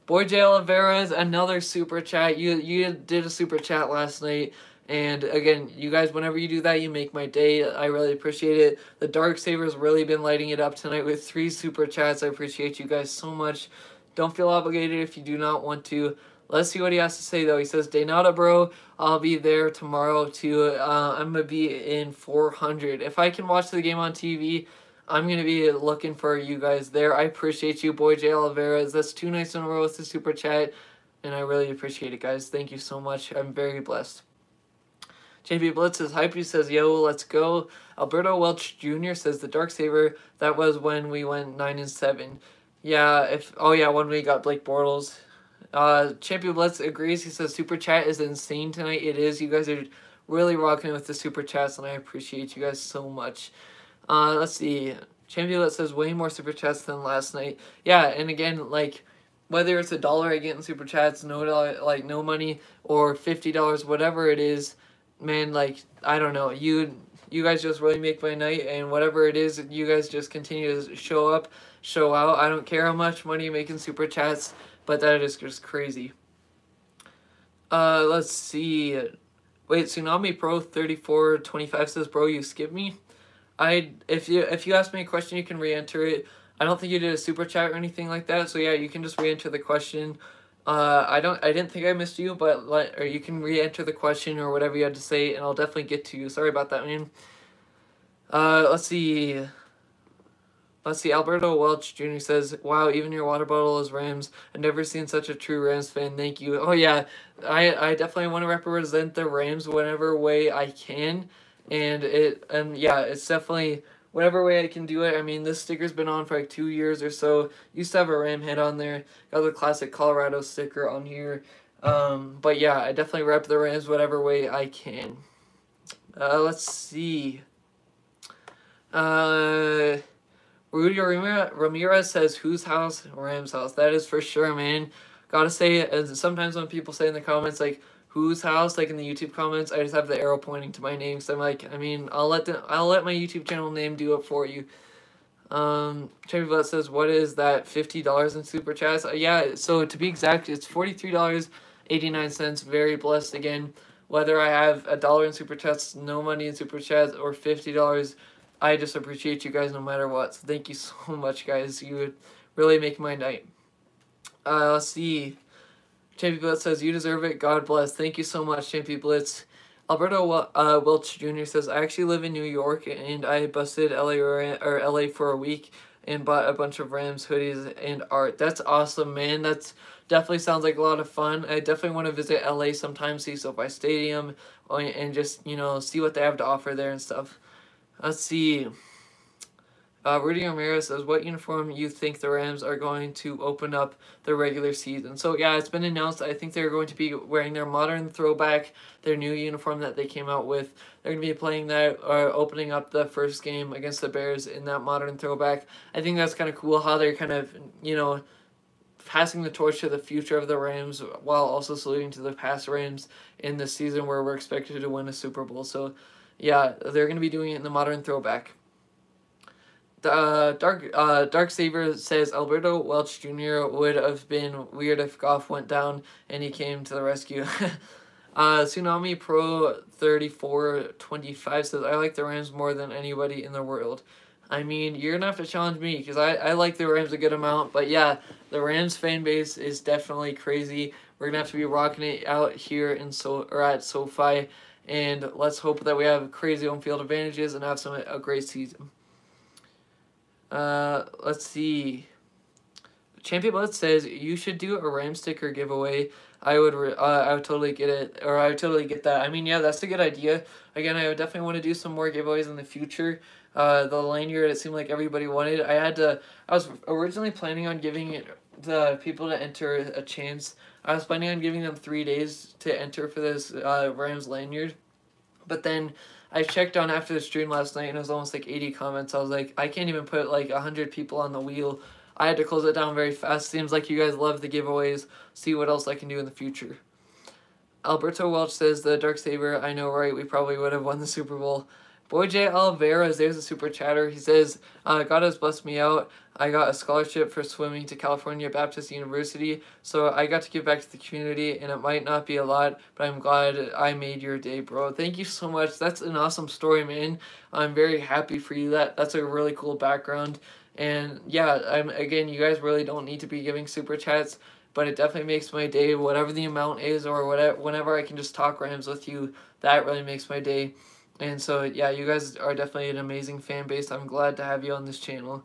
Boy J. Oliveira, another super chat. You did a super chat last night. And again, you guys, whenever you do that, you make my day. I really appreciate it. The Dark Saver's really been lighting it up tonight with 3 super chats. I appreciate you guys so much. Don't feel obligated if you do not want to. Let's see what he has to say, though. He says, Daynata, bro, I'll be there tomorrow, too. I'm going to be in 400. If I can watch the game on TV, I'm going to be looking for you guys there. I appreciate you, Boy J. Oliveira. That's 2 nights in a row with the super chat, and I really appreciate it, guys. Thank you so much. I'm very blessed. JP Blitz says, Hype, he says, yo, let's go. Alberto Welch Jr. says, the Dark Saber, that was when we went 9-7. Yeah, when we got Blake Bortles. Champion Blitz agrees. He says, Super Chat is insane tonight. It is. You guys are really rocking with the Super Chats, and I appreciate you guys so much. Let's see. Champion Blitz says, way more Super Chats than last night. Yeah, and again, like, whether it's $1 I get in Super Chats, no money, or $50, whatever it is, man, like, I don't know, you guys just really make my night, and whatever it is, you guys just continue to show up, show out. I don't care how much money you make in super chats, but that is just crazy. Let's see. Wait, Tsunami Pro 3425 says, bro, you skipped me? If you ask me a question, you can re-enter it. I don't think you did a super chat or anything like that, so yeah, you can just re-enter the question. I didn't think I missed you, but or you can re-enter the question or whatever you had to say, and I'll definitely get to you. Sorry about that, man. Let's see. Alberto Welch Jr. says, wow, even your water bottle is Rams. I've never seen such a true Rams fan. Thank you. Oh, yeah. I definitely want to represent the Rams whatever way I can. And yeah, it's definitely whatever way I can do it. I mean, this sticker's been on for like 2 years or so. Used to have a Ram head on there. Got the classic Colorado sticker on here. But yeah, I definitely rep the Rams whatever way I can. Let's see. Rudy Ramirez says, whose house? Rams house. That is for sure, man. Gotta say, as sometimes when people say in the comments, like, whose house, like in the YouTube comments, I just have the arrow pointing to my name. So I'm like, I mean, I'll let my YouTube channel name do it for you. Champion Blood says, what is that, $50 in super chats? Yeah, so to be exact, it's $43.89. Very blessed again. Whether I have $1 in super chats, no money in super chats, or $50, I just appreciate you guys no matter what. So thank you so much, guys. You would really make my night. Let's see. Champion Blitz says, you deserve it. God bless. Thank you so much, Champion Blitz. Alberto Welch Jr. says, I actually live in New York, and I busted LA for a week and bought a bunch of Rams hoodies and art. That's awesome, man. That's definitely sounds like a lot of fun. I definitely want to visit LA sometime, see SoFi Stadium, and just, you know, see what they have to offer there and stuff. Let's see. Rudy Ramirez says, what uniform you think the Rams are going to open up the regular season? So, yeah, it's been announced. I think they're going to be wearing their modern throwback, their new uniform that they came out with. They're going to be playing that, or opening up the first game against the Bears in that modern throwback. I think that's kind of cool how they're kind of, you know, passing the torch to the future of the Rams while also saluting to the past Rams in the season where we're expected to win a Super Bowl. So, yeah, they're going to be doing it in the modern throwback. Dark Saber says Alberto Welch Jr. would have been weird if Goff went down and he came to the rescue. Tsunami Pro 3425 says, I like the Rams more than anybody in the world. I mean, you're gonna have to challenge me because I like the Rams a good amount, but yeah, the Rams fan base is definitely crazy. We're gonna have to be rocking it out here at SoFi, and let's hope that we have crazy home field advantages and have a great season. Let's see. Champion Blood says you should do a Ram sticker giveaway. I would totally get it, or I would totally get that. I mean, yeah, that's a good idea. Again, I would definitely want to do some more giveaways in the future. The lanyard, it seemed like everybody wanted. I was originally planning on giving the people to enter a chance. I was planning on giving them 3 days to enter for this Rams lanyard, but then I checked on after the stream last night and it was almost like 80 comments. I was like, I can't even put like 100 people on the wheel. I had to close it down very fast. Seems like you guys love the giveaways. See what else I can do in the future. Alberto Welch says, the Dark Saber, I know, right? We probably would have won the Super Bowl. Boy J. Alvarez, there's a super chatter. He says, God has blessed me out. I got a scholarship for swimming to California Baptist University, so I got to give back to the community, and it might not be a lot, but I'm glad I made your day, bro. Thank you so much. That's an awesome story, man. I'm very happy for you. That's a really cool background. And yeah, again, you guys really don't need to be giving super chats, but it definitely makes my day. Whatever the amount is, or whenever I can just talk Rams with you, that really makes my day. And so, yeah, you guys are definitely an amazing fan base. I'm glad to have you on this channel.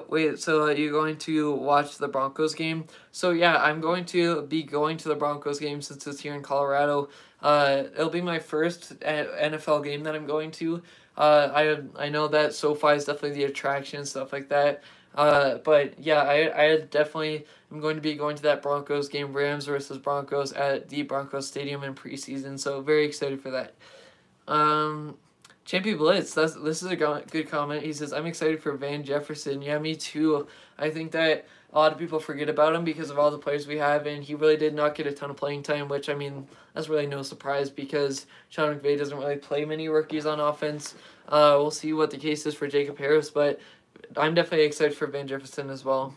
Wait, so you're going to watch the Broncos game? So, yeah, I'm going to be going to the Broncos game since it's here in Colorado. It'll be my first NFL game that I'm going to. I know that SoFi is definitely the attraction, stuff like that. But yeah, I definitely am going to be going to that Broncos game, Rams versus Broncos at the Broncos Stadium in preseason. So very excited for that. Champion Blitz, this is a good comment. He says, I'm excited for Van Jefferson. Yeah, me too. I think that a lot of people forget about him because of all the players we have, and he really did not get a ton of playing time, which, I mean, that's really no surprise because Sean McVay doesn't really play many rookies on offense. We'll see what the case is for Jacob Harris, but I'm definitely excited for Van Jefferson as well.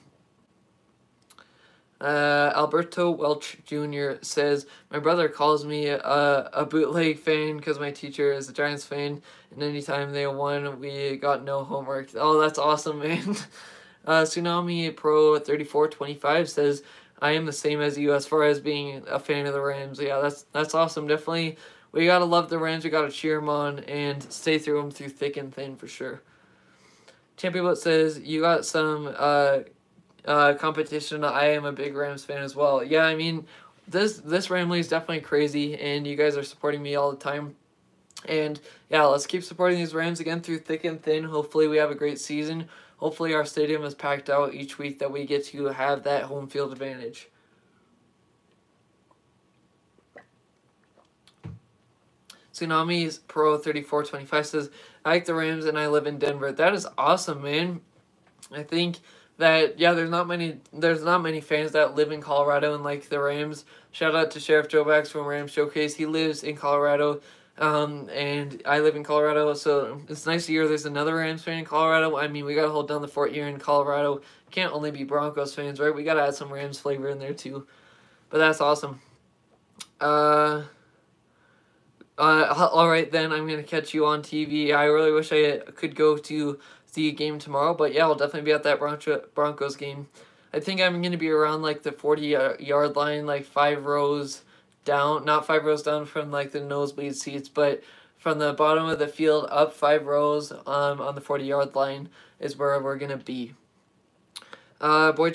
Alberto Welch Jr. says, my brother calls me a bootleg fan because my teacher is a Giants fan, and anytime they won, we got no homework. Oh, that's awesome, man. Tsunami Pro 3425 says, I am the same as you as far as being a fan of the Rams. Yeah, that's awesome. Definitely, we gotta love the Rams. We gotta cheer them on and stay through them through thick and thin for sure. Champion Blitz says, you got some competition. I am a big Rams fan as well. Yeah, I mean, this Ram League is definitely crazy, and you guys are supporting me all the time. And yeah, let's keep supporting these Rams again through thick and thin. Hopefully we have a great season. Hopefully our stadium is packed out each week that we get to have that home field advantage. Tsunami's Pro 3425 says, I like the Rams and I live in Denver. That is awesome, man. I think that, yeah, there's not many fans that live in Colorado and like the Rams. Shout out to Sheriff Joe Bax from Rams Showcase. He lives in Colorado, and I live in Colorado, so it's nice to hear there's another Rams fan in Colorado. I mean, we got to hold down the fort here in Colorado. Can't only be Broncos fans, right? We got to add some Rams flavor in there too. But that's awesome. Alright then, I'm gonna catch you on TV. I really wish I could go to the game tomorrow, but yeah, I'll definitely be at that Broncos game. I think I'm gonna be around like the 40-yard line, like 5 rows down, not 5 rows down from like the nosebleed seats, but from the bottom of the field up 5 rows on the 40-yard line is where we're gonna be. Boy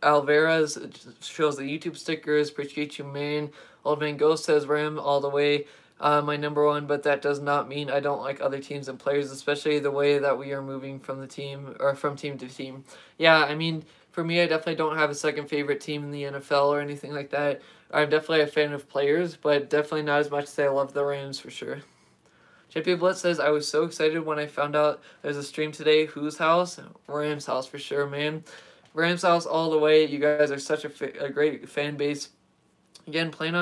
Alvarez shows the YouTube stickers. Appreciate you, man. Old Man Ghost says Ram all the way. My number one, but that does not mean I don't like other teams and players, especially the way that we are moving from the team or from team to team. Yeah, I mean, for me, I definitely don't have a second favorite team in the NFL or anything like that. I'm definitely a fan of players, but definitely not as much as I love the Rams for sure. JP Blitz says, I was so excited when I found out there's a stream today. Whose house? Rams house for sure, man. Rams house all the way. You guys are such a great fan base. Again, I plan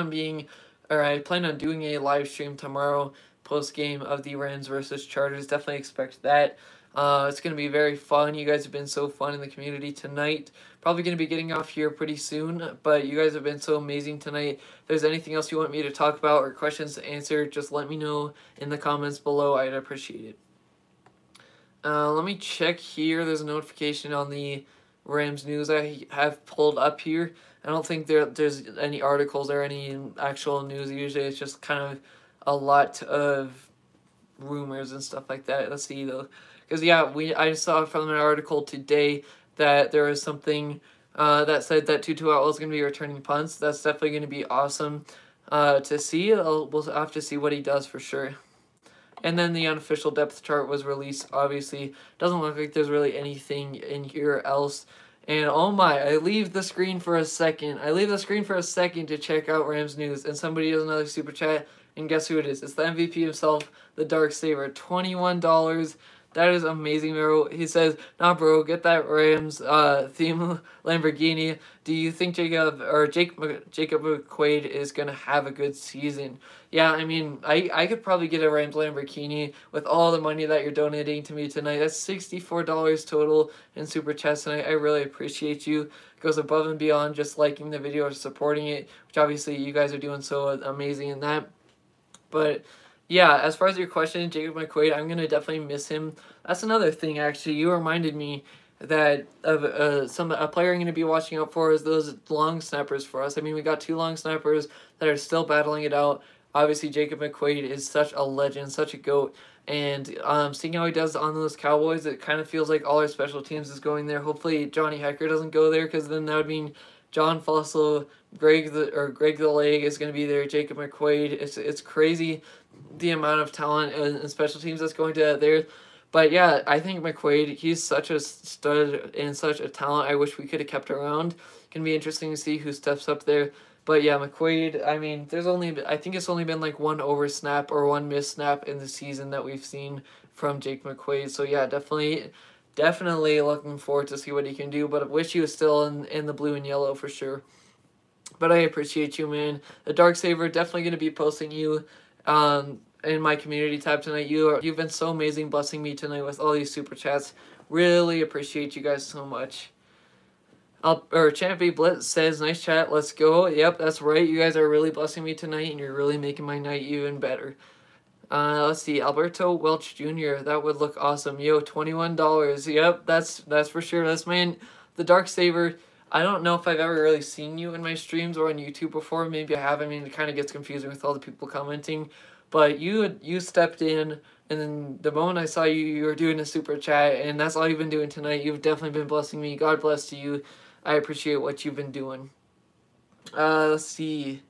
on doing a live stream tomorrow post game of the Rams versus Chargers. Definitely expect that. It's going to be very fun. You guys have been so fun in the community tonight. Probably going to be getting off here pretty soon, but you guys have been so amazing tonight. If there's anything else you want me to talk about or questions to answer, just let me know in the comments below. I'd appreciate it. Let me check here. There's a notification on the Rams news I have pulled up here. I don't think there's any articles or any actual news. Usually it's just kind of a lot of rumors and stuff like that. Let's see though. Because yeah, I saw from an article today that there was something that said that Tutu Atwell is going to be returning punts. That's definitely going to be awesome to see. We'll have to see what he does for sure. And then the unofficial depth chart was released. Obviously, doesn't look like there's really anything in here else. And oh my, I leave the screen for a second. I leave the screen for a second to check out Rams news, and somebody has another super chat. And guess who it is? It's the MVP himself, the Dark Saber. $21. That is amazing, bro. He says, nah, bro, get that Rams theme Lamborghini. Do you think Jacob McQuaid is going to have a good season? Yeah, I mean, I could probably get a Rams Lamborghini with all the money that you're donating to me tonight. That's $64 total in Super Chats tonight. I really appreciate you. It goes above and beyond just liking the video or supporting it, which obviously you guys are doing so amazing in that. But yeah, as far as your question, Jacob McQuaid, I'm going to definitely miss him. That's another thing, actually. You reminded me that a player I'm going to be watching out for is those long snappers for us. I mean, we got 2 long snappers that are still battling it out. Obviously, Jacob McQuaid is such a legend, such a GOAT. And seeing how he does on those Cowboys, it kind of feels like all our special teams is going there. Hopefully, Johnny Hekker doesn't go there, because then that would mean John Fossil, Greg the Leg is going to be there, Jacob McQuaid. It's crazy the amount of talent and special teams that's going to there. But yeah, I think McQuaid, he's such a stud and such a talent. I wish we could have kept around. Can be interesting to see who steps up there. But yeah, McQuaid, I mean, I think it's only been like 1 over snap or 1 miss snap in the season that we've seen from Jake McQuaid. So yeah, definitely looking forward to see what he can do. But I wish he was still in the blue and yellow for sure. But I appreciate you, man. The Dark Saber, definitely going to be posting you in my community tab tonight. You've been so amazing blessing me tonight with all these super chats. Really appreciate you guys so much. Champion Blitz says, nice chat, let's go. Yep, that's right. You guys are really blessing me tonight, and you're really making my night even better. Let's see, Alberto Welch Jr., that would look awesome. Yo, $21. Yep, that's for sure. That's the Dark Saber. I don't know if I've ever really seen you in my streams or on YouTube before. Maybe I have. I mean, it kind of gets confusing with all the people commenting. But you stepped in, and then the moment I saw you, you were doing a super chat, and that's all you've been doing tonight. You've definitely been blessing me. God bless to you. I appreciate what you've been doing. Let's see.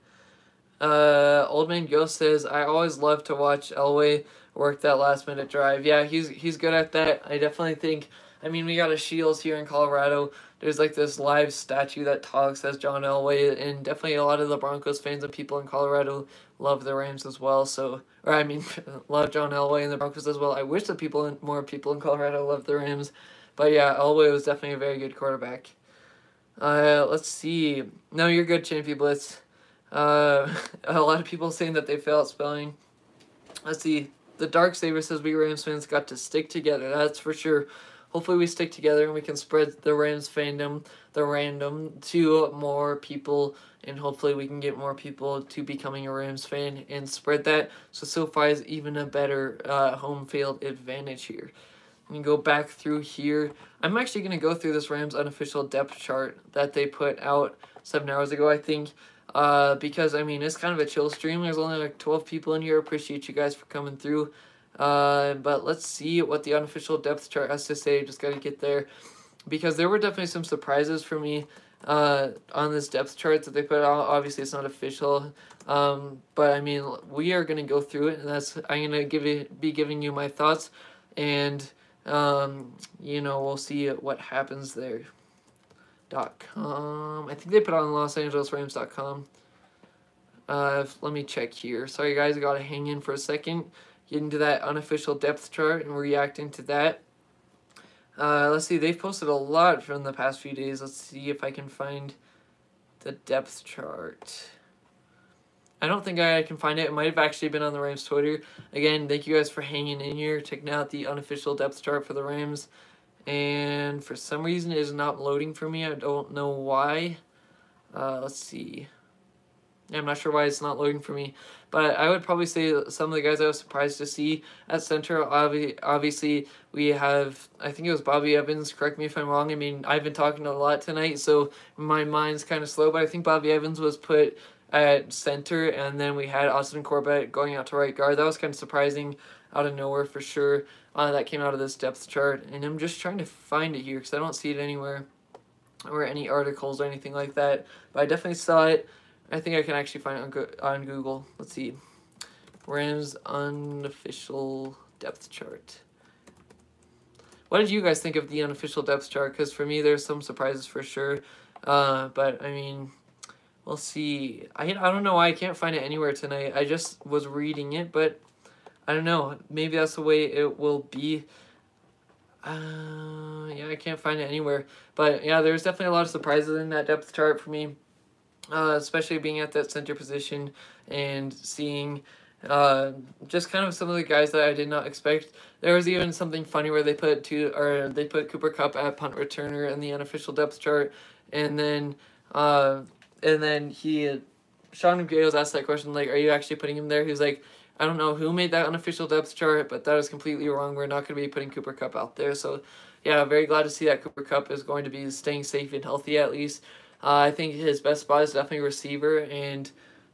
Old Man Ghost says, I always love to watch Elway work that last-minute drive. Yeah, he's good at that. I definitely think, I mean, we got a Shields here in Colorado. There's like this live statue that talks as John Elway, and definitely a lot of the Broncos fans and people in Colorado love the Rams as well. So, or I mean, love John Elway and the Broncos as well. I wish that more people in Colorado loved the Rams. But yeah, Elway was definitely a very good quarterback. Let's see. No, you're good, Champion Blitz. A lot of people saying that they failed spelling. Let's see. The Dark Saber says we Rams fans got to stick together. That's for sure. hopefully we stick together and we can spread the Rams fandom, the random, to more people, and hopefully we can get more people to becoming a Rams fan and spread that, so SoFi is even a better home field advantage here. We can go back through here. I'm actually going to go through this Rams unofficial depth chart that they put out 7 hours ago, I think. Because, I mean, it's kind of a chill stream. There's only like 12 people in here. Appreciate you guys for coming through. But let's see what the unofficial depth chart has to say. Just got to get there. Because there were definitely some surprises for me on this depth chart that they put out. Obviously, it's not official. But, I mean, we are going to go through it. And I'm going to be giving you my thoughts. And, you know, we'll see what happens there. .com. I think they put it on LosAngelesRams.com. Let me check here. Sorry guys, I gotta hang in for a second. Get into that unofficial depth chart and reacting to that. Let's see, they've posted a lot from the past few days. Let's see if I can find the depth chart. I don't think I can find it. It might have actually been on the Rams Twitter. Again, thank you guys for hanging in here, checking out the unofficial depth chart for the Rams. And for some reason it is not loading for me. I don't know why. Let's see. I'm not sure why it's not loading for me. But I would probably say some of the guys I was surprised to see at center. Obviously, we have, I think it was Bobby Evans. Correct me if I'm wrong. I mean, I've been talking a lot tonight, so my mind's kind of slow. But I think Bobby Evans was put at center, and then we had Austin Corbett going out to right guard. That was kind of surprising out of nowhere for sure. That came out of this depth chart, and I'm just trying to find it here because I don't see it anywhere or any articles or anything like that. But I definitely saw it. I think I can actually find it on Google. Let's see. Rams unofficial depth chart. What did you guys think of the unofficial depth chart? Because for me, there's some surprises for sure. But, I mean, we'll see. I don't know why I can't find it anywhere tonight. I just was reading it, but I don't know. Maybe that's the way it will be. Yeah, I can't find it anywhere. But, yeah, there's definitely a lot of surprises in that depth chart for me. Especially being at that center position and seeing just kind of some of the guys that I did not expect. There was even something funny where they put Cooper Kupp at punt returner in the unofficial depth chart, and then Sean McVay was asked that question, like, are you actually putting him there? He was like, I don't know who made that unofficial depth chart, but that is completely wrong. We're not going to be putting Cooper Kupp out there. So, yeah, very glad to see that Cooper Kupp is going to be staying safe and healthy at least. I think his best spot is definitely receiver, and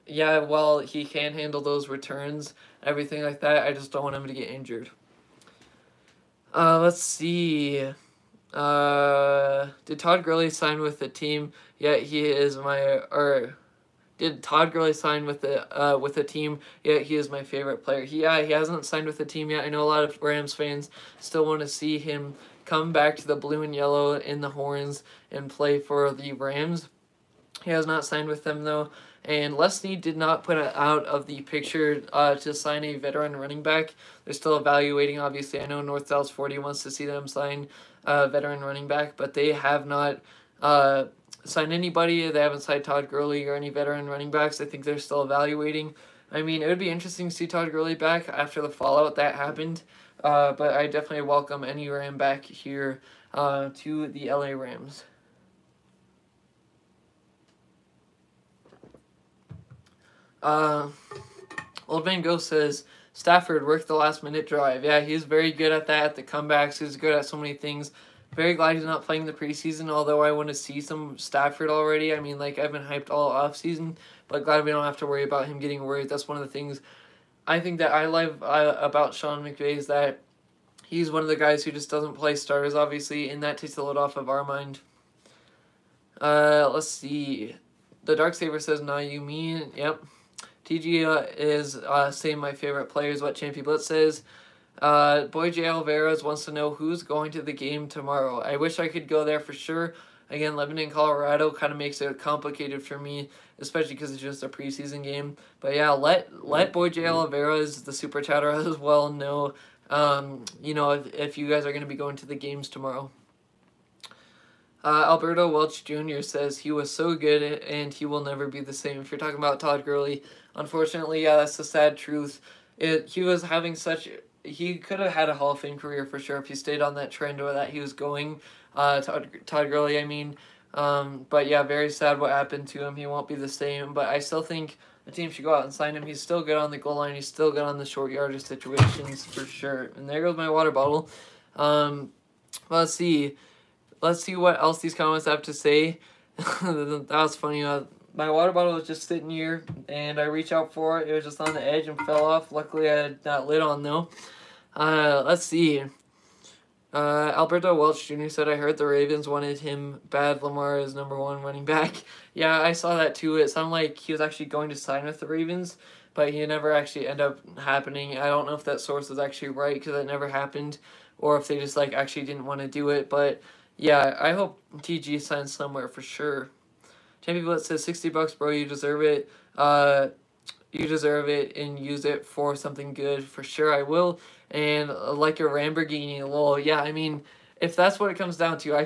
yeah, while he can handle those returns, everything like that, I just don't want him to get injured. Let's see. Did Todd Gurley sign with the team? Yeah, he is did Todd Gurley sign with the team? Yeah, he is my favorite player. He hasn't signed with the team yet. I know a lot of Rams fans still want to see him come back to the blue and yellow in the horns and play for the Rams. He has not signed with them though, and Les Snead did not put it out of the picture to sign a veteran running back. They're still evaluating, obviously. I know North Dallas 40 wants to see them sign a veteran running back, but they have not signed anybody. They haven't signed Todd Gurley or any veteran running backs. I think they're still evaluating. I mean, it would be interesting to see Todd Gurley back after the fallout that happened. But I definitely welcome any Ram back here to the LA Rams. Old Van Gogh says, Stafford worked the last minute drive. Yeah, he's very good at that, at the comebacks. He's good at so many things. Very glad he's not playing the preseason, although I want to see some Stafford already. I mean, like, I've been hyped all offseason, but glad we don't have to worry about him getting worried. That's one of the things I think that I love about Sean McVay is that he's one of the guys who just doesn't play starters, obviously, and that takes a load off of our mind. Let's see. The Darksaber says, nah, you mean, yep. TG is saying my favorite player is what Champy Blitz says. Boy J. Alvarez wants to know who's going to the game tomorrow. I wish I could go there for sure. Again, living in Colorado kind of makes it complicated for me, especially because it's just a preseason game. But yeah, let Boy J. Alvarez, the super chatter, as well know, you know, if you guys are going to be going to the games tomorrow. Alberto Welch Jr. says he was so good and he will never be the same. If you're talking about Todd Gurley, unfortunately, yeah, that's the sad truth. He was having such he could have had a Hall of Fame career for sure if he stayed on that trend or that he was going. Todd Gurley, I mean. But yeah, very sad what happened to him. He won't be the same. But I still think a team should go out and sign him. He's still good on the goal line. He's still good on the short yardage situations for sure. And there goes my water bottle. Let's see. Let's see what else these comments have to say. That was funny. My water bottle was just sitting here, and I reached out for it. It was just on the edge and fell off. Luckily, I had that lid on, though. Let's see. Alberto Welch Jr. said, I heard the Ravens wanted him bad. Lamar is #1 running back. Yeah, I saw that too. It sounded like he was actually going to sign with the Ravens, but he never actually ended up happening. I don't know if that source is actually right because it never happened, or if they just like actually didn't want to do it. But yeah, I hope TG signs somewhere for sure. Champion Blitz says, $60, bro. You deserve it. You deserve it and use it for something good. For sure, I will. And like a Lamborghini, lol. Yeah, I mean, if that's what it comes down to, I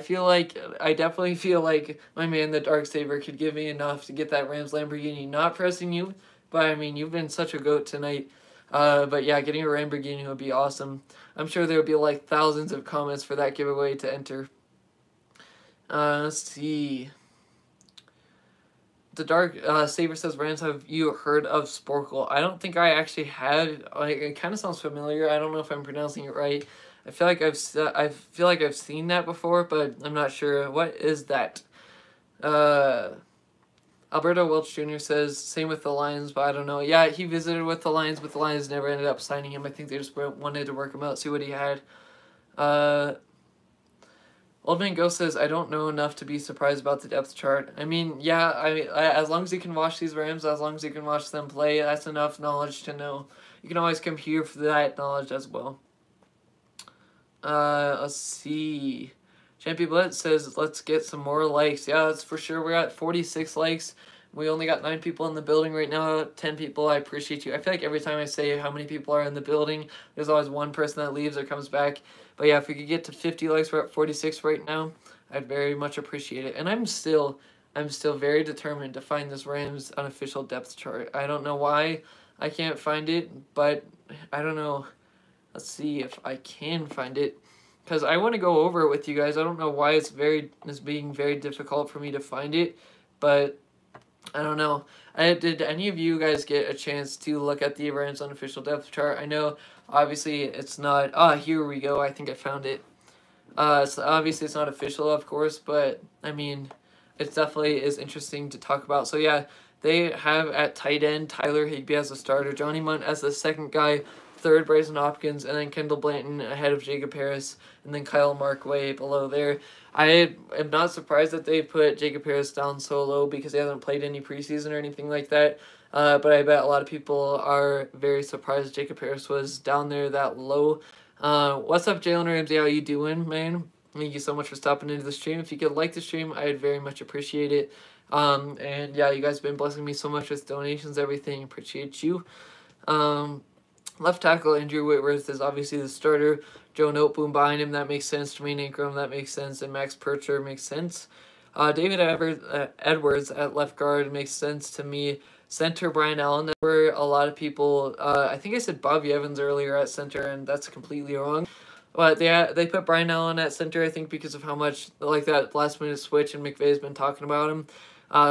definitely feel like my man, the Darksaber, could give me enough to get that Rams Lamborghini. Not pressing you, but I mean, you've been such a goat tonight. But yeah, getting a Lamborghini would be awesome. I'm sure there would be like thousands of comments for that giveaway to enter. Let's see. The Dark Saber says, Rams, have you heard of Sporkle? I don't think I actually have. Like, it kind of sounds familiar. I don't know if I'm pronouncing it right. I feel like I've seen that before, but I'm not sure. What is that? Alberto Welch Jr. says, same with the Lions, but I don't know. Yeah, he visited with the Lions, but the Lions never ended up signing him. I think they just wanted to work him out, see what he had. Old Man Ghost says, I don't know enough to be surprised about the depth chart. I mean, yeah, I as long as you can watch these Rams, as long as you can watch them play, that's enough knowledge to know. You can always come here for that knowledge as well. Let's see. Champion Blitz says, let's get some more likes. Yeah, that's for sure. We're at 46 likes. We only got 9 people in the building right now. 10 people. I appreciate you. I feel like every time I say how many people are in the building, there's always one person that leaves or comes back. But yeah, if we could get to 50 likes, we're at 46 right now. I'd very much appreciate it. And I'm still very determined to find this Rams unofficial depth chart. I don't know why I can't find it, but I don't know. Let's see if I can find it, because I want to go over it with you guys. I don't know why it's being very difficult for me to find it, but I don't know. Did any of you guys get a chance to look at the Rams unofficial depth chart? I know, obviously, it's not... here we go. I think I found it. So obviously, it's not official, of course, but, I mean, it definitely is interesting to talk about. So, yeah, they have at tight end Tyler Higbee as a starter, Johnny Munt as the second guy, third Bryson Hopkins, and then Kendall Blanton ahead of Jacob Harris, and then Kyle Markway below there. I am not surprised that they put Jacob Harris down so low because he hasn't played any preseason or anything like that. But I bet a lot of people are very surprised Jacob Harris was down there that low. What's up, Jalen Ramsey? How you doing, man? Thank you so much for stopping into the stream. If you could like the stream, I'd very much appreciate it. And yeah, you guys have been blessing me so much with donations, everything. Appreciate you. Left tackle Andrew Whitworth is obviously the starter. Joe Noteboom behind him, that makes sense. Jermaine Ingram, that makes sense. And Max Percher makes sense. David Edwards at left guard makes sense to me. Center Brian Allen, there were a lot of people, I think I said Bobby Evans earlier at center, and that's completely wrong. But they put Brian Allen at center, I think, because of how much, like, that last-minute switch, and McVay's been talking about him.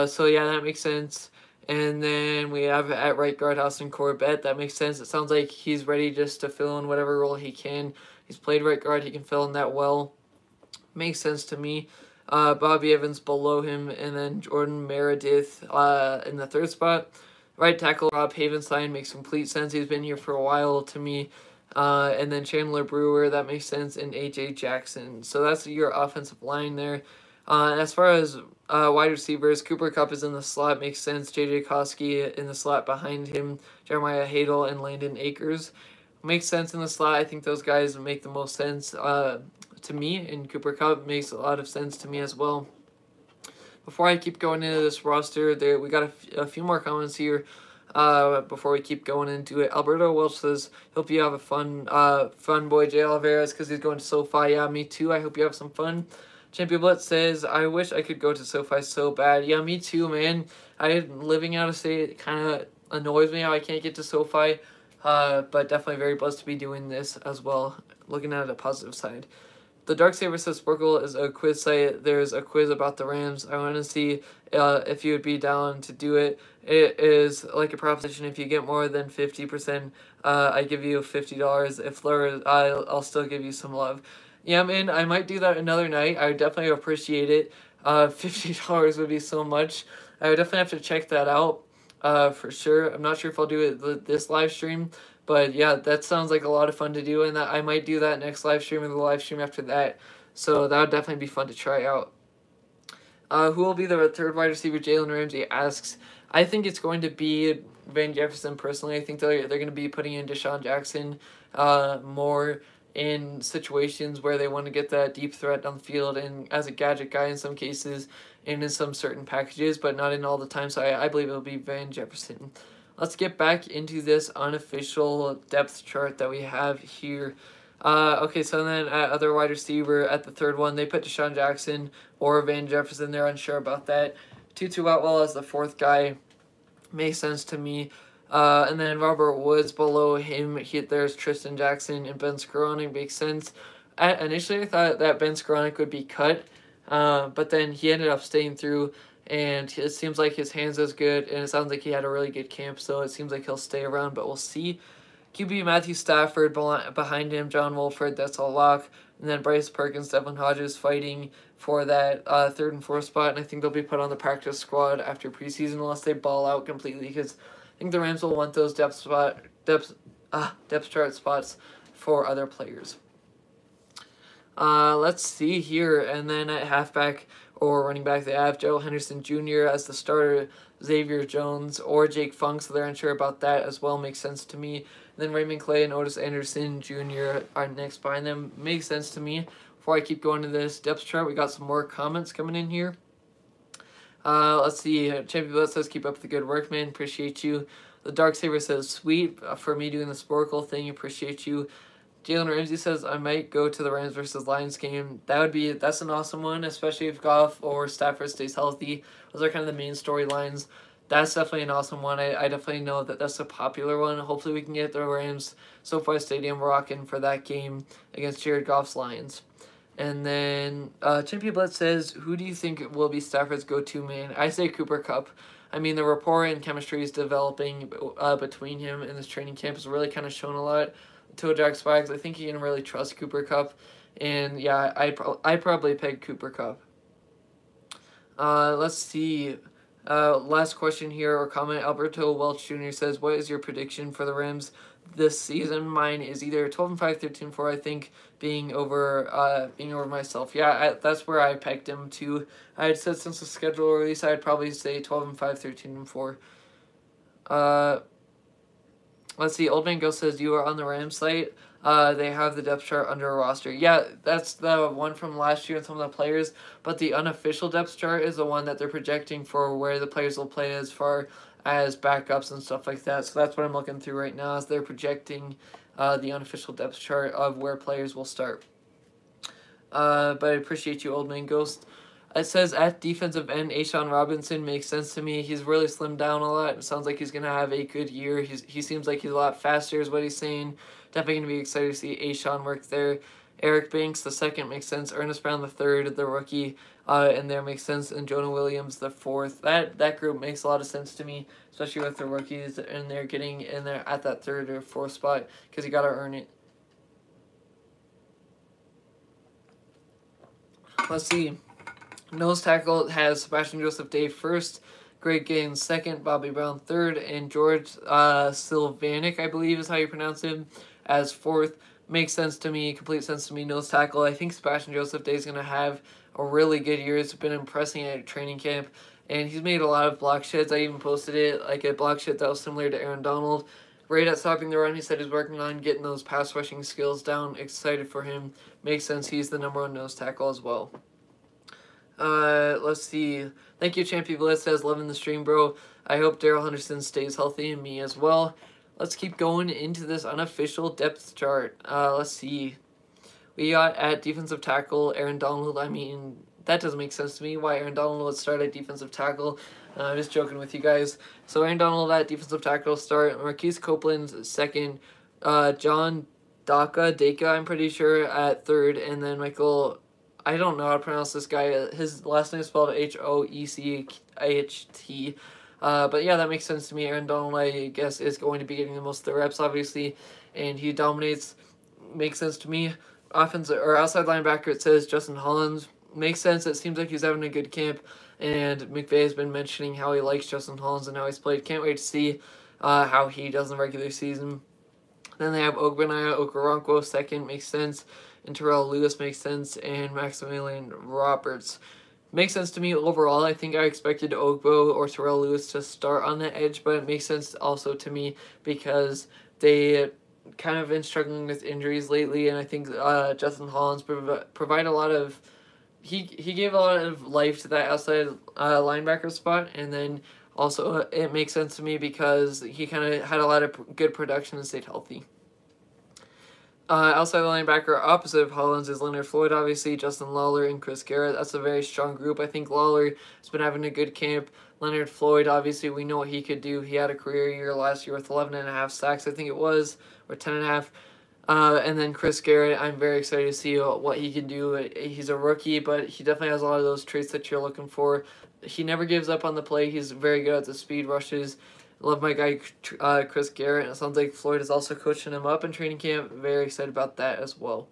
So, yeah, that makes sense. And then we have at right guard Austin Corbett. That makes sense. It sounds like he's ready just to fill in whatever role he can. He's played right guard. He can fill in that well. Makes sense to me. Bobby Evans below him, and then Jordan Meredith in the third spot. Right tackle Rob Havenstein makes complete sense. He's been here for a while to me. And then Chandler Brewer, that makes sense, and A.J. Jackson. So that's your offensive line there. As far as wide receivers, Cooper Kupp is in the slot, makes sense. J.J. Koski in the slot behind him. Jeremiah Hadel and Landon Akers makes sense in the slot. I think those guys make the most sense to me, and Cooper Kupp makes a lot of sense to me as well. Before I keep going into this roster, we got a few more comments here before we keep going into it. Alberto Welch says, hope you have a fun boy, Jay Alvarez, because he's going to SoFi. Yeah, me too. I hope you have some fun. Champion Blitz says, I wish I could go to SoFi so bad. Yeah, me too, man. Living out of state kind of annoys me how I can't get to SoFi. but definitely very blessed to be doing this as well, looking at a positive side. The Dark Saber says Sporkle is a quiz site. There's a quiz about the Rams. I want to see if you would be down to do it. It is like a proposition. If you get more than 50%, I give you $50. If lower, I'll still give you some love. Yeah, man, I might do that another night. I would definitely appreciate it. $50 would be so much. I would definitely have to check that out for sure. I'm not sure if I'll do it this live stream. But yeah, that sounds like a lot of fun to do, and that I might do that next live stream or the live stream after that. So that would definitely be fun to try out. Who will be the third wide receiver? Jalen Ramsey asks. I think it's going to be Van Jefferson personally. I think they're going to be putting in Deshaun Jackson more in situations where they want to get that deep threat down the field and as a gadget guy in some cases and in some certain packages, but not in all the time. So I believe it'll be Van Jefferson. Let's get back into this unofficial depth chart that we have here. Okay, so then at other wide receiver, at the third one, they put Deshaun Jackson or Van Jefferson. They're unsure about that. Tutu Atwell as the fourth guy makes sense to me. And then Robert Woods below him. There's Tristan Jackson and Ben Skowronek makes sense. Initially, I thought that Ben Skowronek would be cut, but then he ended up staying through. And it seems like his hands is good, and it sounds like he had a really good camp, so it seems like he'll stay around, but we'll see. QB Matthew Stafford behind him, John Wolford, that's a lock. And then Bryce Perkins, Devlin Hodges fighting for that third and fourth spot, and I think they'll be put on the practice squad after preseason unless they ball out completely, because I think the Rams will want those depth chart spots for other players. Let's see here, and then at halfback or running back, they have Gerald Henderson Jr. as the starter, Xavier Jones or Jake Funk, so they're unsure about that as well. Makes sense to me. And then Raymond Clay and Otis Anderson Jr. are next behind them. Makes sense to me. Before I keep going to this depth chart, we got some more comments coming in here. Let's see. Champion Blood says, keep up the good work, man. Appreciate you. The Dark Saber says, sweet for me doing the Sporkle thing. Appreciate you. Jalen Ramsey says, I might go to the Rams versus Lions game. That's an awesome one, especially if Goff or Stafford stays healthy. Those are kind of the main storylines. That's definitely an awesome one. I definitely know that that's a popular one. Hopefully we can get the Rams SoFi Stadium rocking for that game against Jared Goff's Lions. And then Champion Blood says, who do you think will be Stafford's go-to man? I say Cooper Kupp. I mean, the rapport and chemistry is developing between him and this training camp has really kind of shown a lot. Toe Jack Spags, I think he can really trust Cooper Kupp. And yeah, I probably peg Cooper Kupp. Let's see. Last question here or comment. Alberto Welch Jr. says, what is your prediction for the Rams this season? Mine is either 12-5, 13-4, I think, being over myself. Yeah, that's where I pegged him to. I had said since the schedule release, I'd probably say 12-5, 13-4. Let's see, Old Man Ghost says, you are on the Rams site. They have the depth chart under a roster. Yeah, that's the one from last year and some of the players, but the unofficial depth chart is the one that they're projecting for where the players will play as far as backups and stuff like that. So that's what I'm looking through right now as they're projecting the unofficial depth chart of where players will start. But I appreciate you, Old Man Ghost. It says at defensive end, A'Shawn Robinson makes sense to me. He's really slimmed down a lot. It sounds like he's going to have a good year. He seems like he's a lot faster is what he's saying. Definitely going to be excited to see A'Shawn work there. Eric Banks, the second, makes sense. Ernest Brown, the third, the rookie, and there makes sense. And Jonah Williams, the fourth. That group makes a lot of sense to me, especially with the rookies and they're getting in there at that third or fourth spot because you got to earn it. Let's see. Nose tackle has Sebastian Joseph Day first, Greg Gaines second, Bobby Brown third, and George Silvanik, I believe is how you pronounce him, as fourth. Makes sense to me, complete sense to me. Nose tackle, I think Sebastian Joseph Day is going to have a really good year. He's been impressing at training camp, and he's made a lot of block sheds. I even posted it, like a block shed that was similar to Aaron Donald. Great at stopping the run. He said he's working on getting those pass rushing skills down. Excited for him. Makes sense. He's the #1 nose tackle as well. Let's see. Thank you, Champion Blitz says, loving the stream, bro. I hope Darrell Henderson stays healthy and me as well. Let's keep going into this unofficial depth chart. Let's see. We got at defensive tackle, Aaron Donald. I mean, that doesn't make sense to me why Aaron Donald would start at defensive tackle. I'm just joking with you guys. So Aaron Donald at defensive tackle start. Marquise Copeland's second. John Daka, I'm pretty sure, at third. And then Michael, I don't know how to pronounce this guy. His last name is spelled Hoechaht. But yeah, that makes sense to me. Aaron Donald, I guess, is going to be getting the most of the reps, obviously. And he dominates. Makes sense to me. Offensive or outside linebacker, it says Justin Hollins. Makes sense. It seems like he's having a good camp. And McVay has been mentioning how he likes Justin Hollins and how he's played. Can't wait to see how he does in the regular season. Then they have Ogbonnaya Okoronkwo second, makes sense. And Terrell Lewis makes sense. And Maximilian Roberts. Makes sense to me overall. I think I expected Ogbo or Terrell Lewis to start on the edge, but it makes sense also to me because they kind of been struggling with injuries lately, and I think Justin Hollins provide a lot of he gave a lot of life to that outside linebacker spot, and then also it makes sense to me because he kind of had a lot of good production and stayed healthy. Outside linebacker opposite of Hollins is Leonard Floyd, obviously, Justin Lawler, and Chris Garrett. That's a very strong group. I think Lawler has been having a good camp. Leonard Floyd, obviously, we know what he could do. He had a career year last year with 11.5 sacks, I think it was, or 10.5. And then Chris Garrett, I'm very excited to see what he can do. He's a rookie, but he definitely has a lot of those traits that you're looking for. He never gives up on the play. He's very good at the speed rushes. Love my guy Chris Garrett. It sounds like Floyd is also coaching him up in training camp. Very excited about that as well.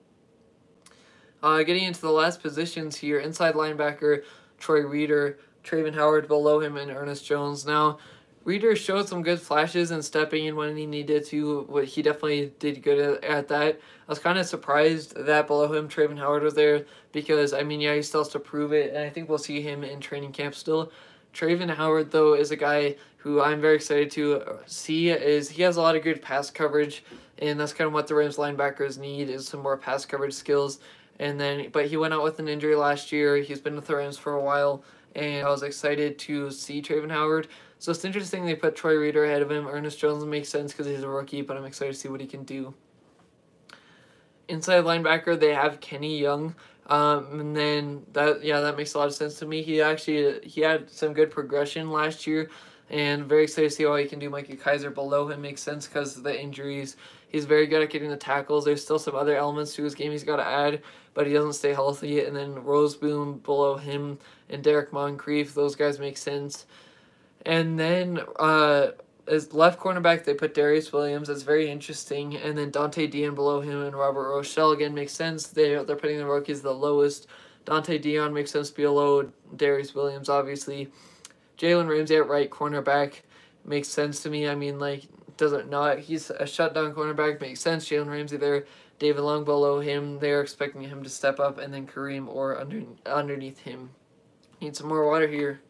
Getting into the last positions here, inside linebacker Troy Reeder, Traven Howard below him, and Ernest Jones. Now, Reeder showed some good flashes and stepping in when he needed to. He definitely did good at that. I was kind of surprised that below him Traven Howard was there because, I mean, yeah, he still has to prove it, and I think we'll see him in training camp still. Traven Howard, though, is a guy who I'm very excited to see. He has a lot of good pass coverage, and that's kind of what the Rams linebackers need is some more pass coverage skills. But he went out with an injury last year. He's been with the Rams for a while, and I was excited to see Traven Howard. So it's interesting they put Troy Reeder ahead of him. Ernest Jones makes sense because he's a rookie, but I'm excited to see what he can do. Inside linebacker, they have Kenny Young. And then that makes a lot of sense to me. He had some good progression last year, and very excited to see how he can do. Mikey Kaiser below him makes sense because of the injuries. He's very good at getting the tackles. There's still some other elements to his game he's got to add, but he doesn't stay healthy. And then Roseboom below him and Derek Moncrief, those guys make sense. And then as left cornerback, they put Darius Williams. That's very interesting. And then Dante Dion below him and Robert Rochelle again makes sense. They're putting the rookies the lowest. Dante Dion makes sense below Darius Williams, obviously. Jalen Ramsey at right cornerback makes sense to me. I mean, like, doesn't not. He's a shutdown cornerback, makes sense. Jalen Ramsey there. David Long below him. They're expecting him to step up, and then Kareem or underneath him. Need some more water here.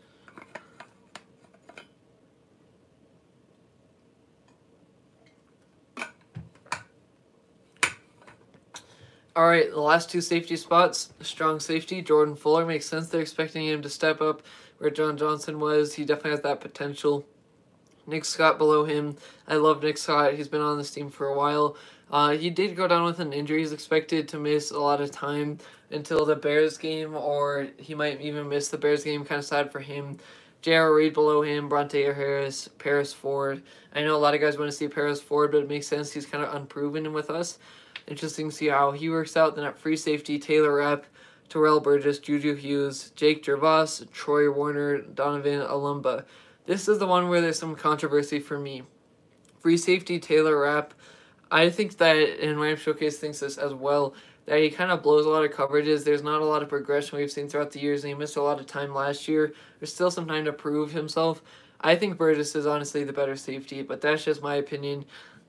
All right, the last two safety spots, strong safety, Jordan Fuller makes sense. They're expecting him to step up where John Johnson was. He definitely has that potential. Nick Scott below him. I love Nick Scott. He's been on this team for a while. He did go down with an injury. He's expected to miss a lot of time until the Bears game, or he might even miss the Bears game. Kind of sad for him. J.R. Reed below him, Bronte Harris, Paris Ford. I know a lot of guys want to see Paris Ford, but it makes sense. He's kind of unproven with us. Interesting to see how he works out. Then at free safety, Taylor Rapp, Terrell Burgess, Juju Hughes, Jake Gervais, Troy Warner, Donovan Alumba. This is the one where there's some controversy for me. Free safety, Taylor Rapp. I think that, and Ram Showcase thinks this as well, that he kind of blows a lot of coverages. There's not a lot of progression we've seen throughout the years, and he missed a lot of time last year. There's still some time to prove himself. I think Burgess is honestly the better safety, but that's just my opinion.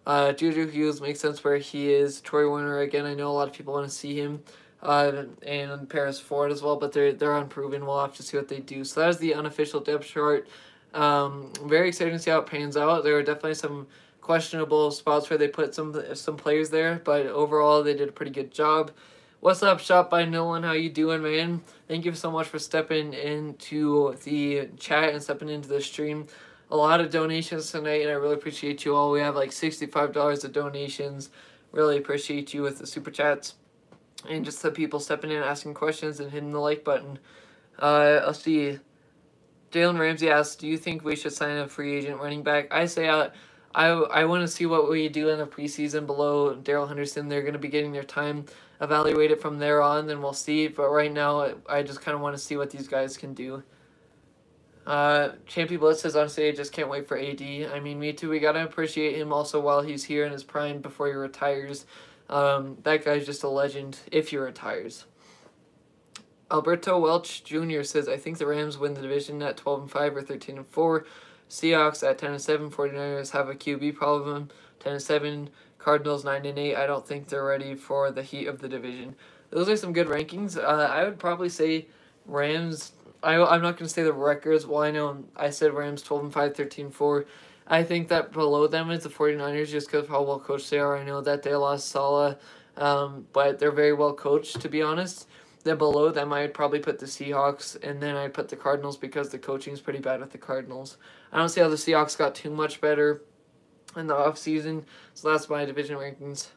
Juju Hughes makes sense where he is. Troy Warner, again, I know a lot of people want to see him. And Paris Ford as well, but they're unproven. We'll have to see what they do. So that is the unofficial depth chart. Very excited to see how it pans out. There are definitely some questionable spots where they put some players there, but overall they did a pretty good job. What's up, Shop by Nolan? How you doing, man? Thank you so much for stepping into the chat and stepping into the stream. A lot of donations tonight, and I really appreciate you all. We have like $65 of donations. Really appreciate you with the super chats and just the people stepping in, asking questions, and hitting the like button. Let's see. Jalen Ramsey asks, do you think we should sign a free agent running back? I say I want to see what we do in the preseason below Darrell Henderson. They're going to be getting their time evaluated from there on, then we'll see. But right now, I just kind of want to see what these guys can do. Champion Blitz says, honestly, I just can't wait for AD. I mean, me too. We got to appreciate him also while he's here in his prime before he retires. That guy's just a legend if he retires. Alberto Welch Jr. says, I think the Rams win the division at 12-5 or 13-4. Seahawks at 10-7. 49ers have a QB problem. 10-7. Cardinals 9-8. I don't think they're ready for the heat of the division. Those are some good rankings. I would probably say Rams. I'm not going to say the records. Well, I know I said Rams 12-5, 13-4. I think that below them is the 49ers just because of how well coached they are. I know that they lost Saleh, but they're very well coached, to be honest. Then below them, I'd probably put the Seahawks, and then I'd put the Cardinals because the coaching is pretty bad with the Cardinals. I don't see how the Seahawks got too much better in the offseason, so that's my division rankings.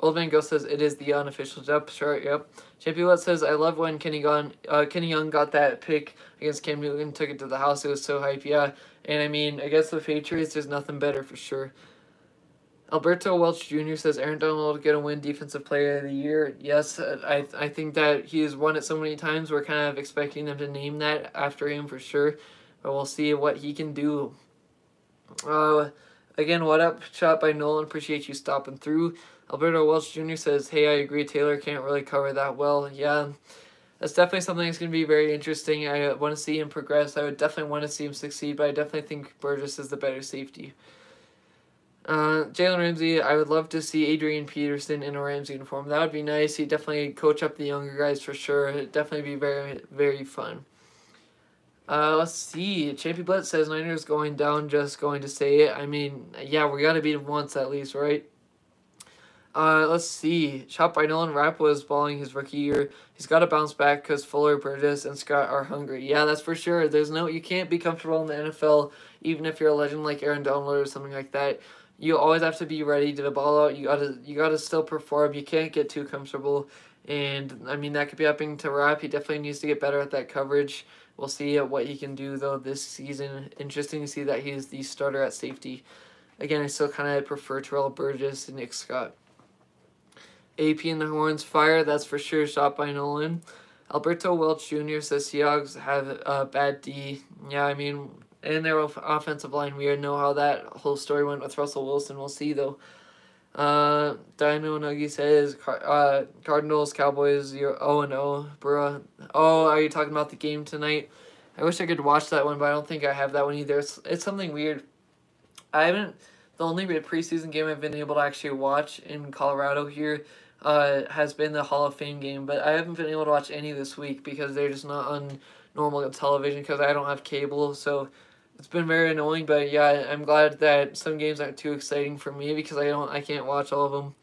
Old Van Gogh says, it is the unofficial depth chart, yep. JP Watt says, I love when Kenny Young got that pick against Cam Newton, took it to the house, it was so hype, yeah. And I mean, against the Patriots, there's nothing better for sure. Alberto Welch Jr. says, Aaron Donald will get a win Defensive Player of the Year. Yes, I think that he has won it so many times, we're kind of expecting him to name that after him for sure. But we'll see what he can do. Again, what up, shot by Nolan, appreciate you stopping through. Alberto Welch Jr. says, hey, I agree, Taylor can't really cover that well. Yeah, that's definitely something that's going to be very interesting. I want to see him progress. I would definitely want to see him succeed, but I definitely think Burgess is the better safety. Jalen Ramsey, I would love to see Adrian Peterson in a Rams uniform. That would be nice. He'd definitely coach up the younger guys for sure. It'd definitely be very, very fun. Let's see. Champion Blitz says Niners going down, just going to say it. I mean, yeah, we got to beat him once at least, right? Let's see. Shot by Nolan, Rapp was balling his rookie year. He's got to bounce back because Fuller, Burgess, and Scott are hungry. Yeah, that's for sure. You can't be comfortable in the NFL, even if you're a legend like Aaron Donald or something like that. You always have to be ready to ball out. You gotta still perform. You can't get too comfortable. And I mean, that could be happening to Rapp. He definitely needs to get better at that coverage. We'll see what he can do though this season. Interesting to see that he's the starter at safety. Again, I still kind of prefer Terrell Burgess and Nick Scott. AP and the Horns fire, that's for sure. Shot by Nolan. Alberto Welch Jr. says Seahawks have a bad D. Yeah, I mean, and their offensive line, we know how that whole story went with Russell Wilson. We'll see, though. Dino Nuggy says Cardinals, Cowboys, you're 0-0, bruh. Oh, are you talking about the game tonight? I wish I could watch that one, but I don't think I have that one either. It's something weird. The only preseason game I've been able to actually watch in Colorado here has been the Hall of Fame game, but I haven't been able to watch any this week because they're just not on normal television because I don't have cable, so it's been very annoying. But yeah, I'm glad that some games aren't too exciting for me because I can't watch all of them.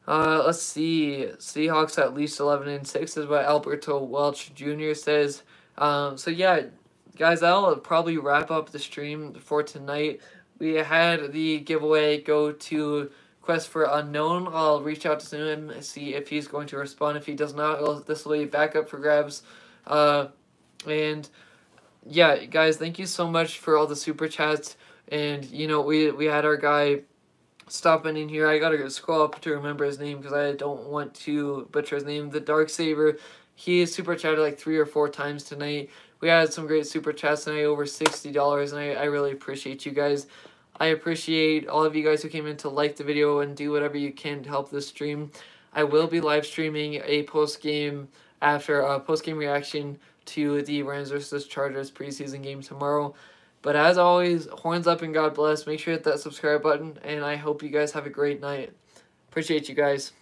Let's see. Seahawks at least 11-6 is what Alberto Welch Jr. says. So yeah, guys, that'll probably wrap up the stream for tonight. We had the giveaway go to Quest for Unknown. I'll reach out to him and see if he's going to respond. If he does not, this will be back up for grabs. And yeah, guys, thank you so much for all the super chats. And you know, we had our guy stopping in here. I gotta scroll up to remember his name because I don't want to butcher his name. The Dark Saver. He super chatted like 3 or 4 times tonight. We had some great super chats tonight, over $60, and I really appreciate you guys. I appreciate all of you guys who came in to like the video and do whatever you can to help this stream. I will be live streaming a post-game reaction to the Rams vs. Chargers preseason game tomorrow. But as always, horns up and God bless. Make sure to hit that subscribe button, and I hope you guys have a great night. Appreciate you guys.